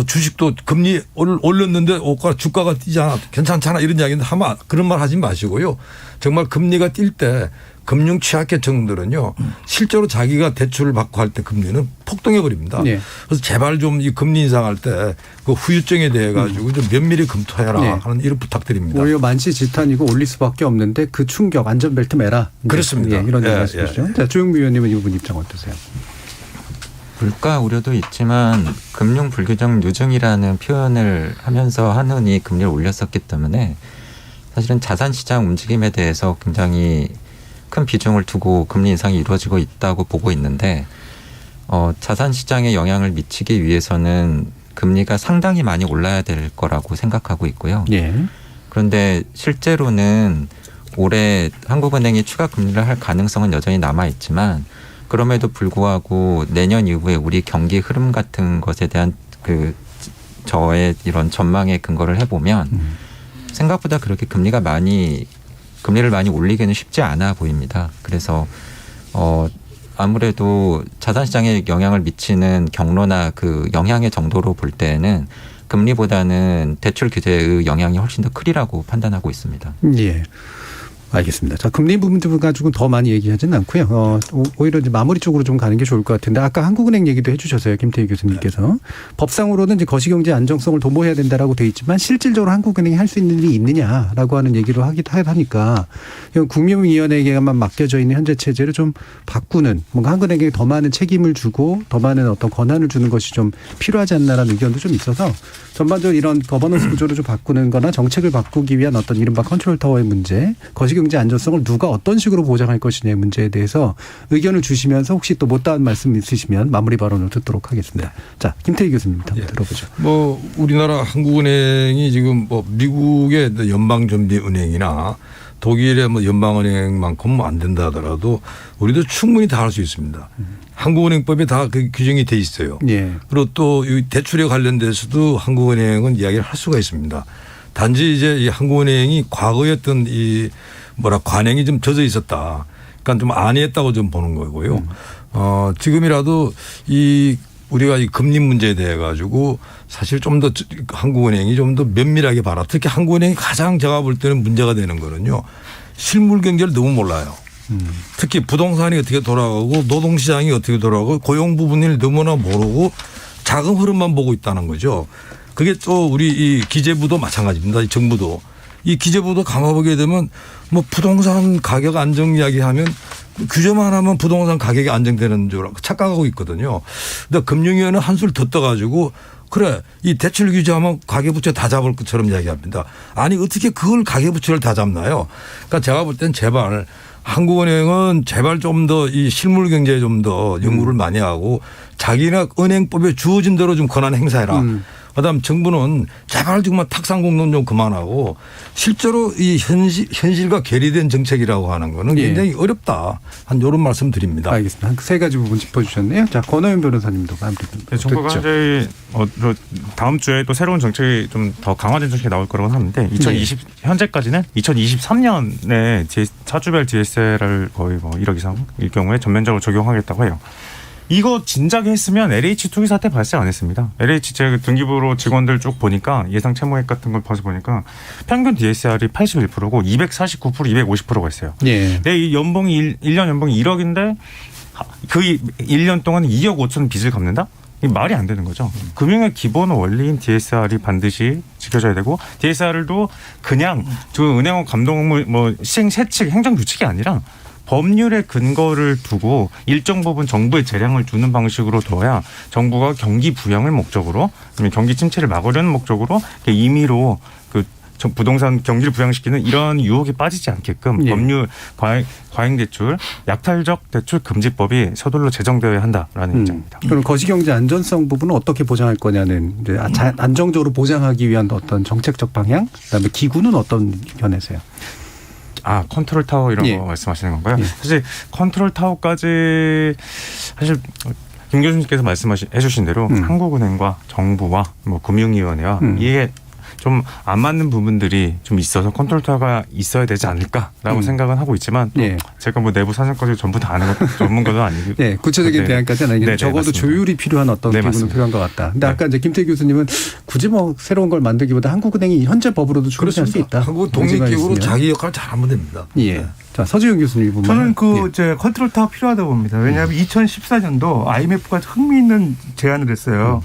주식도 금리 올렸는데 주가가 뛰잖아. 괜찮잖아. 이런 이야기인데 그런 말 하지 마시고요. 정말 금리가 뛸 때 금융 취약계층들은요. 실제로 자기가 대출을 받고 할 때 금리는 폭등해 버립니다. 네. 그래서 제발 좀 이 금리 인상할 때 그 후유증에 대해 가지고 좀 면밀히 검토해라 하는 이런 부탁드립니다. 오히려 만시지탄이고 올릴 수밖에 없는데 그 충격 안전벨트 매라. 그렇습니다. 이런 말씀이시죠. 자, 조영미 의원님은 이 부분 입장 어떠세요? 물가 우려도 있지만 금융 불규정 유증이라는 표현을 하면서 한은이 금리를 올렸었기 때문에 사실은 자산시장 움직임에 대해서 굉장히 큰 비중을 두고 금리 인상이 이루어지고 있다고 보고 있는데 자산시장에 영향을 미치기 위해서는 금리가 상당히 많이 올라야 될 거라고 생각하고 있고요. 예. 그런데 실제로는 올해 한국은행이 추가 금리를 할 가능성은 여전히 남아있지만 그럼에도 불구하고 내년 이후에 우리 경기 흐름 같은 것에 대한 저의 이런 전망에 근거를 해보면 생각보다 그렇게 금리를 많이 올리기는 쉽지 않아 보입니다. 그래서 아무래도 자산시장에 영향을 미치는 경로나 그 영향의 정도로 볼 때는 금리보다는 대출 규제의 영향이 훨씬 더 크리라고 판단하고 있습니다. 예. 알겠습니다. 자, 금리 부분 가지고 더 많이 얘기하지는 않고요. 오히려 이제 마무리 쪽으로 좀 가는 게 좋을 것 같은데 아까 한국은행 얘기도 해주셨어요, 김태희 교수님께서. 법상으로는 이제 거시경제 안정성을 도모해야 된다라고 돼 있지만 실질적으로 한국은행이 할 수 있는 일이 있느냐라고 하는 얘기를 하니까 국민위원회에게만 맡겨져 있는 현재 체제를 좀 바꾸는 뭔가 한국은행에 더 많은 책임을 주고 더 많은 어떤 권한을 주는 것이 좀 필요하지 않나라는 의견도 좀 있어서 전반적으로 이런 거버넌스 구조를 좀 바꾸는 거나 정책을 바꾸기 위한 어떤 이른바 컨트롤 타워의 문제, 거시경제 안정성을 누가 어떤 식으로 보장할 것이냐의 문제에 대해서 의견을 주시면서 혹시 또 못다한 말씀 있으시면 마무리 발언을 듣도록 하겠습니다. 자, 김태희 교수님부터 한번 들어보죠. 뭐 우리나라 한국은행이 지금 뭐 미국의 연방준비은행이나 독일의 뭐 연방은행만큼 안 된다 하더라도 우리도 충분히 다 할 수 있습니다. 한국은행법에 다 그 규정이 돼 있어요. 예. 그리고 또 이 대출에 관련돼서도 한국은행은 이야기를 할 수가 있습니다. 단지 이제 이 한국은행이 과거에 어떤 이 관행이 좀 젖어 있었다. 그러니까 좀 안이했다고 좀 보는 거고요. 지금이라도 이 우리가 이 금리 문제에 대해 가지고 사실 좀 더 한국은행이 좀 더 면밀하게 봐라. 특히 한국은행이 가장 제가 볼 때는 문제가 되는 거는요. 실물 경제를 너무 몰라요. 특히 부동산이 어떻게 돌아가고 노동시장이 어떻게 돌아가고 고용 부분을 너무나 모르고 자금 흐름만 보고 있다는 거죠. 그게 또 우리 이 기재부도 마찬가지입니다. 이 정부도. 이 기재부도 감아보게 되면 뭐 부동산 가격 안정 이야기하면 규제만 하면 부동산 가격이 안정되는 줄 착각하고 있거든요. 근데 금융위원회는 한술 더 떠가지고 그래 이 대출 규제하면 가계부채 다 잡을 것처럼 이야기합니다. 아니 어떻게 그걸 가계부채를 다 잡나요? 그러니까 제가 볼 땐 제발 한국은행은 제발 좀 더 이 실물 경제에 좀 더 연구를 많이 하고 자기나 은행법에 주어진 대로 좀 권한 행사해라. 그다음 정부는 제발 정말 탁상공론 좀 그만하고 실제로 이 현실과 괴리된 정책이라고 하는 거는 굉장히 어렵다. 한 이런 말씀 드립니다. 알겠습니다. 한 세 가지 부분 짚어주셨네요. 자, 권호연 변호사님도 함께 네, 정부가 이제 다음 주에 또 새로운 정책이 좀 더 강화된 정책이 나올 거라고 하는데 현재까지는 2023년에 차주별 DSL을 거의 뭐 1억 이상일 경우에 전면적으로 적용하겠다고 해요. 이거 진작에 했으면 LH 투기 사태 발생 안 했습니다. LH 제 등기부로 직원들 쭉 보니까 예상 채무액 같은 걸 봐서 보니까 평균 DSR이 81%고 249%, 250%가 있어요. 예. 내 이 연봉이 1년 연봉이 1억인데 그 1년 동안 2억 5천 빚을 갚는다? 이 말이 안 되는 거죠. 금융의 기본 원리인 DSR이 반드시 지켜져야 되고 DSR도 그냥 저 은행원 감독물 뭐 시행 세칙 행정 규칙이 아니라 법률의 근거를 두고 일정 부분 정부의 재량을 주는 방식으로 둬야 정부가 경기 부양을 목적으로 아니면 경기 침체를 막으려는 목적으로 임의로 그 부동산 경기를 부양시키는 이런 유혹에 빠지지 않게끔 법률 과잉대출 약탈적 대출 금지법이 서둘러 제정되어야 한다라는 입장입니다. 그럼 거시경제 안전성 부분은 어떻게 보장할 거냐는 이제 안정적으로 보장하기 위한 어떤 정책적 방향, 그다음에 기구는 어떤 견해세요? 컨트롤 타워 이런 거 말씀하시는 건가요? 사실 컨트롤 타워까지 사실 김 교수님께서 말씀해 주신 대로 한국은행과 정부와 뭐 금융위원회와 이게 좀 안 맞는 부분들이 좀 있어서 컨트롤 타워가 있어야 되지 않을까라고 생각은 하고 있지만 제가 뭐 내부 사정까지 전부 다 아는 것 전문가도 아니고 구체적인 대안까지는 아니겠는데 적어도 맞습니다. 조율이 필요한 어떤 기구는 필요한 것 같다. 근데 아까 이제 김태희 교수님은 굳이 뭐 새로운 걸 만들기보다 한국은행이 현재 법으로도 충분히 할 수 있다. 한국 독립기구로 자기 역할을 잘하면 됩니다. 예. 자, 서지훈 교수님 보면 저는 컨트롤 타워 필요하다고 봅니다. 왜냐하면 2014년도 IMF가 흥미있는 제안을 했어요.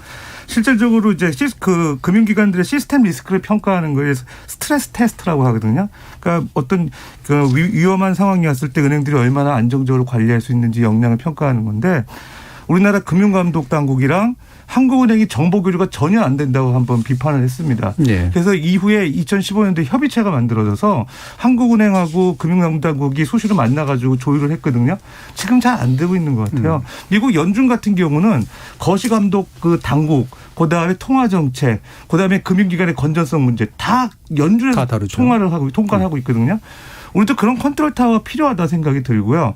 실질적으로 이제 그 금융기관들의 시스템 리스크를 평가하는 거에 스트레스 테스트라고 하거든요. 그러니까 어떤 그 위험한 상황이 왔을 때 은행들이 얼마나 안정적으로 관리할 수 있는지 역량을 평가하는 건데 우리나라 금융감독당국이랑 한국은행이 정보 교류가 전혀 안 된다고 한번 비판을 했습니다. 그래서 이후에 2015년도에 협의체가 만들어져서 한국은행하고 금융감독당국이 수시로 만나가지고 조율을 했거든요. 지금 잘 안 되고 있는 것 같아요. 미국 연준 같은 경우는 거시감독 그 당국, 그다음에 통화정책, 그다음에 금융기관의 건전성 문제 다 연준에서 통과를 하고 있거든요. 우리도 그런 컨트롤 타워가 필요하다 생각이 들고요.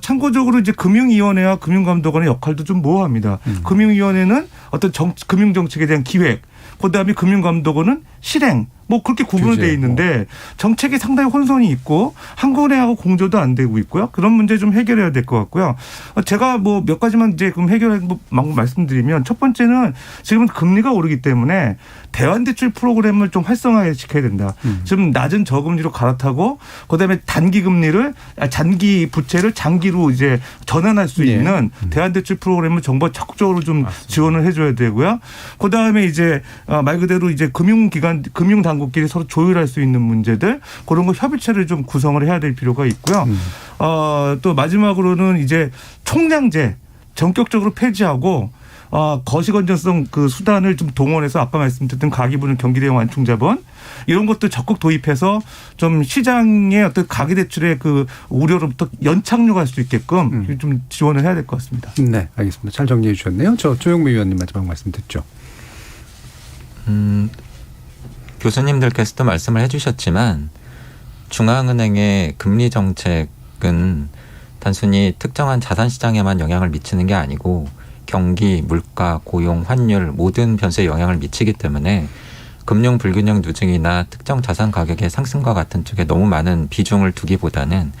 참고적으로 이제 금융위원회와 금융감독원의 역할도 좀 모호합니다. 금융위원회는 어떤 금융정책에 대한 기획, 그다음에 금융감독원은 실행, 뭐 그렇게 구분이 돼 있는데 정책이 상당히 혼선이 있고 한국은행하고 공조도 안 되고 있고요. 그런 문제 좀 해결해야 될 것 같고요. 제가 뭐 몇 가지만 이제 그럼 해결할 말씀드리면 첫 번째는 지금은 금리가 오르기 때문에 대환대출 프로그램을 좀 활성화시켜야 된다. 지금 낮은 저금리로 갈아타고 그다음에 단기 부채를 장기로 이제 전환할 수 있는 대환대출 프로그램을 정부가 적극적으로 좀 지원을 해줘야 되고요. 그다음에 이제 말 그대로 이제 금융당국끼리 서로 조율할 수 있는 문제들 그런 거 협의체를 좀 구성을 해야 될 필요가 있고요. 또 마지막으로는 이제 총량제 전격적으로 폐지하고 거시건전성 그 수단을 좀 동원해서 아까 말씀드렸던 가계부는 경기대응 완충자본 이런 것도 적극 도입해서 좀 시장의 어떤 가계대출의 그 우려로부터 연착륙할 수 있게끔 좀 지원을 해야 될 것 같습니다. 네, 알겠습니다. 잘 정리해 주셨네요. 저 조영미 위원님 마지막 말씀 듣죠. 교수님들께서도 말씀을 해주셨지만 중앙은행의 금리 정책은 단순히 특정한 자산 시장에만 영향을 미치는 게 아니고 경기, 물가, 고용, 환율 모든 변수에 영향을 미치기 때문에 금융 불균형 누증이나 특정 자산 가격의 상승과 같은 쪽에 너무 많은 비중을 두기보다는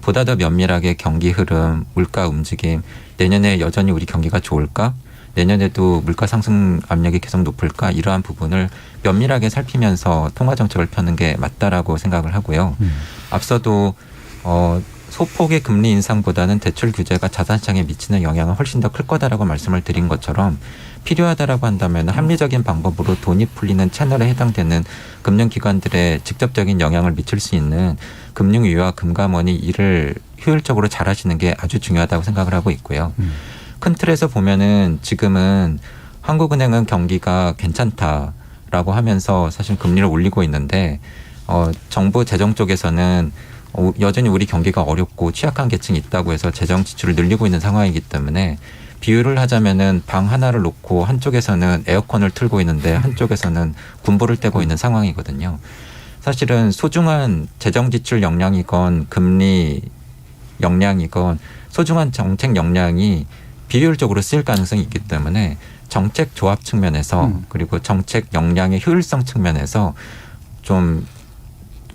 보다 더 면밀하게 경기 흐름, 물가 움직임, 내년에 여전히 우리 경기가 좋을까? 내년에도 물가 상승 압력이 계속 높을까? 이러한 부분을 면밀하게 살피면서 통화 정책을 펴는 게 맞다라고 생각을 하고요. 앞서도 소폭의 금리 인상보다는 대출 규제가 자산시장에 미치는 영향은 훨씬 더 클 거다라고 말씀을 드린 것처럼 필요하다라고 한다면 합리적인 방법으로 돈이 풀리는 채널에 해당되는 금융기관들의 직접적인 영향을 미칠 수 있는 금융위와 금감원이 이를 효율적으로 잘하시는 게 아주 중요하다고 생각을 하고 있고요. 큰 틀에서 보면은 지금은 한국은행은 경기가 괜찮다라고 하면서 사실 금리를 올리고 있는데 정부 재정 쪽에서는 여전히 우리 경기가 어렵고 취약한 계층이 있다고 해서 재정 지출을 늘리고 있는 상황이기 때문에 비유를 하자면은 방 하나를 놓고 한쪽에서는 에어컨을 틀고 있는데 한쪽에서는 군보를 떼고 있는 상황이거든요. 사실은 소중한 재정 지출 역량이건 금리 역량이건 소중한 정책 역량이 비효율적으로 쓰일 가능성이 있기 때문에 정책 조합 측면에서 그리고 정책 역량의 효율성 측면에서 좀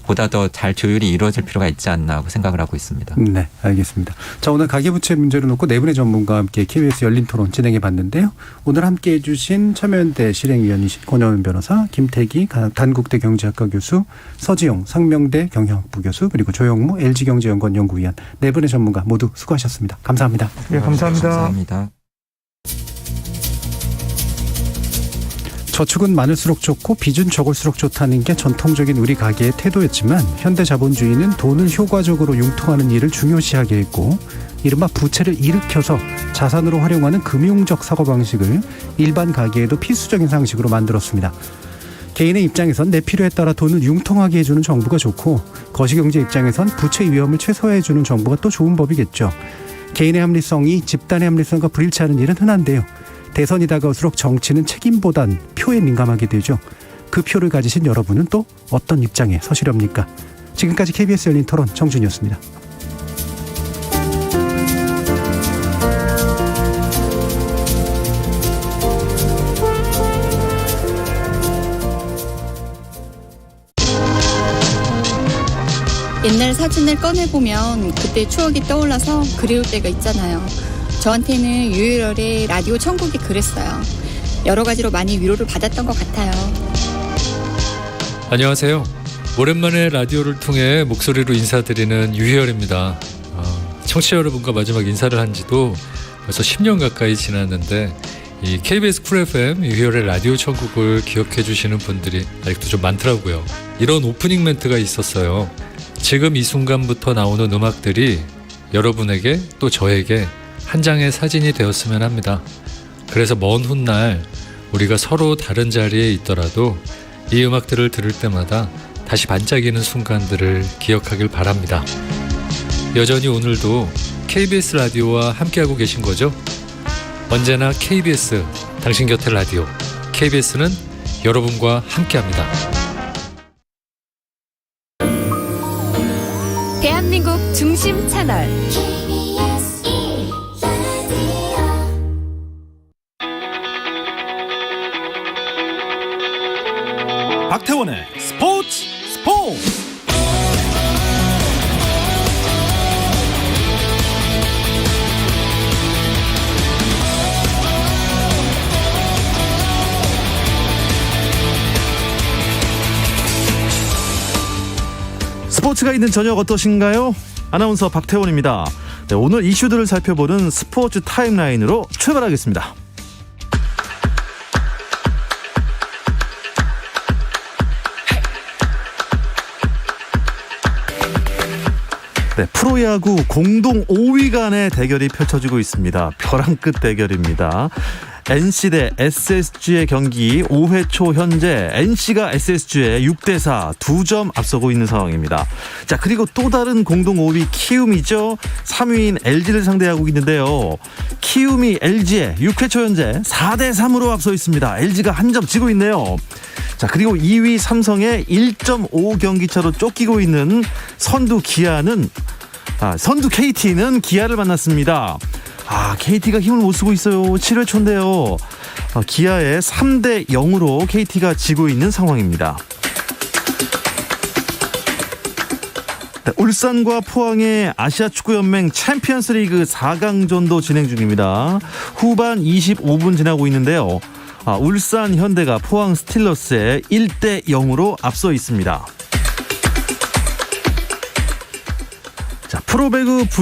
보다 더 잘 조율이 이루어질 필요가 있지 않나 하고 생각을 하고 있습니다. 네, 알겠습니다. 자, 오늘 가계부채 문제를 놓고 네 분의 전문가와 함께 KBS 열린 토론 진행해 봤는데요. 오늘 함께해 주신 참여연대 실행위원이신 권여은 변호사, 김태기 단국대 경제학과 교수, 서지용 상명대 경영학부 교수, 그리고 조영무 LG경제연구원 연구위원 네 분의 전문가 모두 수고하셨습니다. 감사합니다. 네, 감사합니다. 감사합니다. 저축은 많을수록 좋고 빚은 적을수록 좋다는 게 전통적인 우리 가계의 태도였지만 현대 자본주의는 돈을 효과적으로 융통하는 일을 중요시하게 했고 이른바 부채를 일으켜서 자산으로 활용하는 금융적 사고방식을 일반 가계에도 필수적인 상식으로 만들었습니다. 개인의 입장에선 내 필요에 따라 돈을 융통하게 해주는 정부가 좋고 거시경제 입장에선 부채 위험을 최소화해주는 정부가 또 좋은 법이겠죠. 개인의 합리성이 집단의 합리성과 불일치하는 일은 흔한데요. 대선이 다가올수록 정치는 책임보단 표에 민감하게 되죠. 그 표를 가지신 여러분은 또 어떤 입장에 서시렵니까? 지금까지 KBS 열린 토론 정준이었습니다. 옛날 사진을 꺼내보면 그때 추억이 떠올라서 그리울 때가 있잖아요. 저한테는 유희열의 라디오 천국이 그랬어요. 여러 가지로 많이 위로를 받았던 것 같아요. 안녕하세요. 오랜만에 라디오를 통해 목소리로 인사드리는 유희열입니다. 청취자 여러분과 마지막 인사를 한 지도 벌써 10년 가까이 지났는데 이 KBS 쿨 FM 유희열의 라디오 천국을 기억해 주시는 분들이 아직도 좀 많더라고요. 이런 오프닝 멘트가 있었어요. 지금 이 순간부터 나오는 음악들이 여러분에게 또 저에게 한 장의 사진이 되었으면 합니다. 그래서 먼 훗날 우리가 서로 다른 자리에 있더라도 이 음악들을 들을 때마다 다시 반짝이는 순간들을 기억하길 바랍니다. 여전히 오늘도 KBS 라디오와 함께하고 계신 거죠? 언제나 KBS, 당신 곁에 라디오. KBS는 여러분과 함께합니다. 대한민국 중심 채널 박태원의 스포츠. 스포츠가 있는 저녁 어떠신가요? 아나운서 박태원입니다. 네, 오늘 이슈들을 살펴보는 스포츠 타임라인으로 출발하겠습니다. 네, 프로야구 공동 5위 간의 대결이 펼쳐지고 있습니다. 벼랑 끝 대결입니다. NC 대 SSG의 경기 5회 초 현재 NC가 SSG에 6대4 2점 앞서고 있는 상황입니다. 자, 그리고 또 다른 공동 5위 키움이죠. 3위인 LG를 상대하고 있는데요. 키움이 LG에 6회 초 현재 4대3으로 앞서 있습니다. LG가 한 점 지고 있네요. 자, 그리고 2위 삼성의 1.5 경기차로 쫓기고 있는 선두 KT는 기아를 만났습니다. KT가 힘을 못 쓰고 있어요. 7회 초인데요. 기아에 3대 0으로 KT가 지고 있는 상황입니다. 네, 울산과 포항의 아시아축구연맹 챔피언스리그 4강전도 진행 중입니다. 후반 25분 지나고 있는데요. 울산 현대가 포항 스틸러스에 1대 0으로 앞서 있습니다. 자, 프로배구